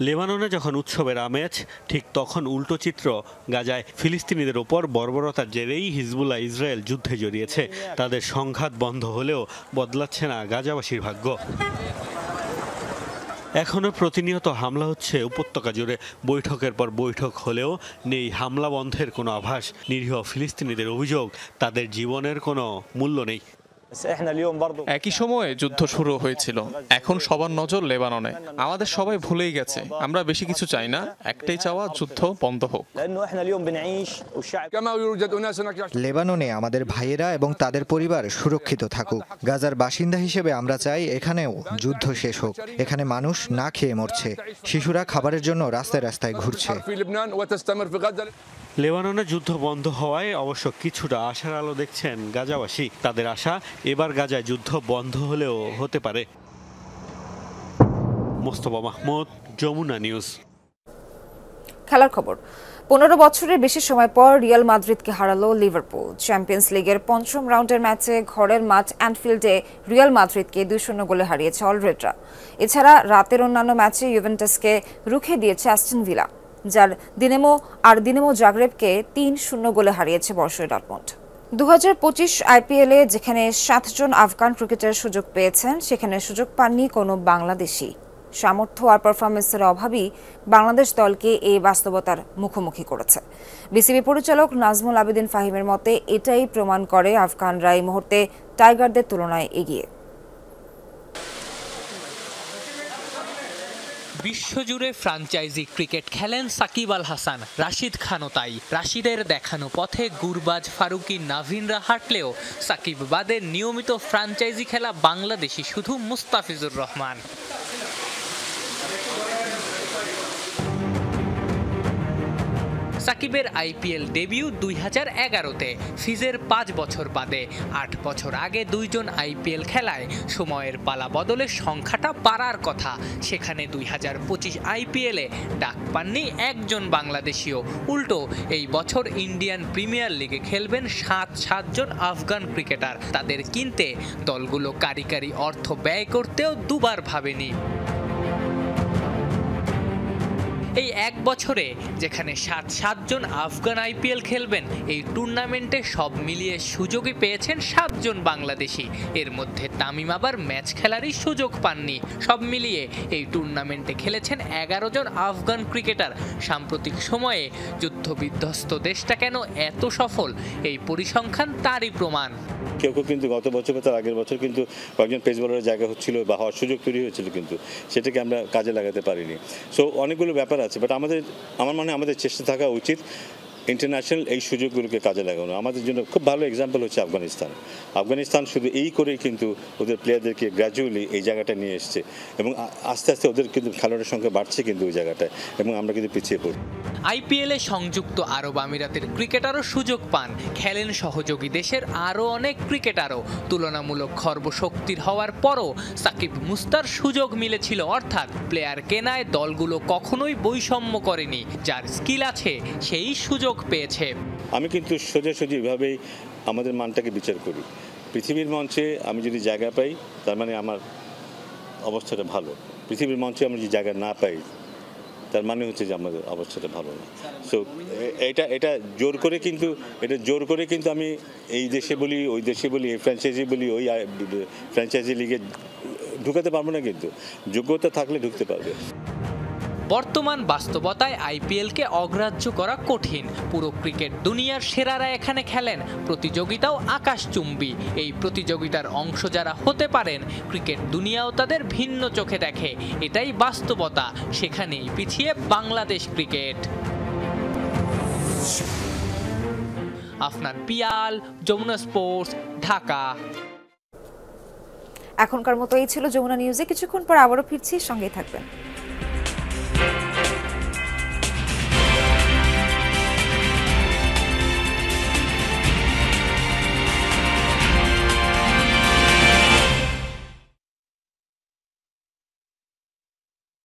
লেবাননে যখন উৎসবের আমেজ, ঠিক তখন উল্টো চিত্র গাজায়। ফিলিস্তিনিদের ওপর বর্বরতার জেরেই হিজবুল্লাহ ইসরায়েল যুদ্ধে জড়িয়েছে। তাদের সংঘাত বন্ধ হলেও বদলাচ্ছে না গাজাবাসীর ভাগ্য। এখনও প্রতিনিয়ত হামলা হচ্ছে উপত্যকা জুড়ে। বৈঠকের পর বৈঠক হলেও নেই হামলা বন্ধের কোনো আভাস। নিরীহ ফিলিস্তিনিদের অভিযোগ, তাদের জীবনের কোনো মূল্য নেই। একই সময়ে যুদ্ধ শুরু হয়েছিল। এখন সবার নজর লেবাননে। আমাদের সবাই ভুলেই গেছে। আমরা বেশি কিছু চাই না, একটাই চাওয়া, যুদ্ধ বন্ধ হোক। লেবাননে আমাদের ভাইয়েরা এবং তাদের পরিবার সুরক্ষিত থাকুক। গাজার বাসিন্দা হিসেবে আমরা চাই এখানেও যুদ্ধ শেষ হোক। এখানে মানুষ না খেয়ে মরছে, শিশুরা খাবারের জন্য রাস্তায় রাস্তায় ঘুরছে। লেবাননে যুদ্ধ বন্ধ হওয়ায় অবশ্য কিছুটা আশার আলো দেখছেন গাজাবাসী। তাদের আশা, এবার গাজায় যুদ্ধ বন্ধ হলেও হতে পারে। মোস্তফা মাহমুদ, যমুনা নিউজ। খেলার খবর। 15 বছরের বেশি সময় পর রিয়াল মাদ্রিদকে হারালো লিভারপুল। চ্যাম্পিয়ন্স লিগের 5ম রাউন্ডের ম্যাচে ঘরের মাঠ অ্যানফিল্ডে রিয়াল মাদ্রিদকে 2-0 গোলে হারিয়েছে অলরেডরা। এছাড়া রাতের অন্যান্য ম্যাচে ইউভেন্টাসকে রুখে দিয়েছে অ্যাস্টন ভিলা, যার দিনেমো জাগরেবকে 3-0 গোলে হারিয়েছে বর্ষীয় ডর্টমুন্ড। 2025 আইপিএলে যেখানে 7 জন আফগান ক্রিকেটার সুযোগ পেয়েছেন, সেখানে সুযোগ পাননি কোনো বাংলাদেশি। সামর্থ্য আর পারফরমেন্সের অভাবই বাংলাদেশ দলকে এই বাস্তবতার মুখোমুখি করেছে। বিসিবি পরিচালক নাজমুল আবেদিন ফাহিমের মতে এটাই প্রমাণ করে আফগানরা এই মুহূর্তে টাইগারদের তুলনায় এগিয়ে। বিশ্বজুড়ে ফ্রাঞ্চাইজি ক্রিকেট খেলেন সাকিব আল হাসান, রাশিদ খানও তাই। রাশিদের দেখানো পথে গুরবাজ, ফারুকি, নাভিনরা হাঁটলেও সাকিব বাদে নিয়মিত ফ্রাঞ্চাইজি খেলা বাংলাদেশি শুধু মুস্তাফিজুর রহমান। সাকিবের আইপিএল ডেবিউ 2011-তে, ফিজের 5 বছর বাদে। 8 বছর আগে 2 জন আইপিএল খেলায় সময়ের পালা বদলের সংখ্যাটা বাড়ার কথা। সেখানে 2025 আইপিএলে ডাক পাননি একজন বাংলাদেশীয়। উল্টো এই বছর ইন্ডিয়ান প্রিমিয়ার লিগে খেলবেন 7 জন আফগান ক্রিকেটার। তাদের কিনতে দলগুলো কারিগরি অর্থ ব্যয় করতেও দুবার ভাবেনি। এই এক বছরে যেখানে 7 জন আফগান আইপিএল খেলবেন, এই টুর্নামেন্টে সব মিলিয়ে সুযোগই পেয়েছেন 7 জন বাংলাদেশি। এর মধ্যে তামিম আবার ম্যাচ খেলারই সুযোগ পাননি। সব মিলিয়ে এই টুর্নামেন্টে খেলেছেন 11 জন আফগান ক্রিকেটার। সাম্প্রতিক সময়ে যুদ্ধবিধ্বস্ত দেশটা কেন এত সফল, এই পরিসংখ্যান তারই প্রমাণ। কেউ কিন্তু গত বছর বা তার আগের বছর কিন্তু কয়েকজন পেস বোলারের জায়গা হচ্ছিল বা হওয়ার সুযোগ তৈরি হয়েছিল, কিন্তু সেটাকে আমরা কাজে লাগাতে পারিনি। সো অনেকগুলো ব্যাপার আছে, বাট আমার মনে হয় আমাদের চেষ্টা থাকা উচিত ইন্টারন্যাশনাল এই সুযোগগুলোকে কাজে লাগানো। আমাদের জন্য খুব ভালো এক্সাম্পল হচ্ছে আফগানিস্তান শুধু এই করে কিন্তু ওদের প্লেয়ারদেরকে গ্র্যাজুয়ালি এই জায়গাটা নিয়ে এসছে এবং আস্তে আস্তে ওদের কিন্তু খেলোয়াড়ের সংখ্যা বাড়ছে কিন্তু ওই জায়গাটায় এবং আমরা কিন্তু পিছিয়ে পড়ি। আইপিএলে সংযুক্ত আরব আমিরাতের ক্রিকেটারও সুযোগ পান, খেলেন সহযোগী দেশের আরও অনেক ক্রিকেটারও। তুলনামূলক খর্বশক্তির হওয়ার পরও সাকিব মুস্তার সুযোগ মিলেছিল, অর্থাৎ প্লেয়ার কেনায় দলগুলো কখনোই বৈষম্য করেনি। যার স্কিল আছে সেই সুযোগ পেয়েছে। আমি কিন্তু সোজাসুজি এভাবেই আমাদের মানটাকে বিচার করি। পৃথিবীর মঞ্চে আমি যদি জায়গা পাই তার মানে আমার অবস্থাটা ভালো, পৃথিবীর মঞ্চে আমি যদি জায়গা না পাই তার মানে হচ্ছে যে আমাদের অবস্থাটা ভালো না। সো এটা জোর করে কিন্তু আমি এই দেশে বলি ওই দেশে বলি এই ফ্র্যাঞ্চাইজি বলি ওই ফ্র্যাঞ্চাইজি লিগে ঢুকাতে পারবো না, কিন্তু যোগ্যতা থাকলে ঢুকতে পারবে। বর্তমান বাস্তবতায় আইপিএলকে অগ্রাহ্য করা কঠিন। পুরো ক্রিকেট দুনিয়ার সেরারা এখানে খেলেন, প্রতিযোগিতাও আকাশচুম্বী। এই প্রতিযোগিতার অংশ যারা হতে পারেন, ক্রিকেট দুনিয়াও তাদের ভিন্ন চোখে দেখে। এটাই বাস্তবতা, সেখানেই পিছিয়ে বাংলাদেশ ক্রিকেট। আফনান পিয়াল, যমুনা স্পোর্টস, ঢাকা। এখনকার মতো এই ছিল যমুনা নিউজে। কিছুক্ষণ পর আবারও ফিরছি, সঙ্গেই থাকবেন।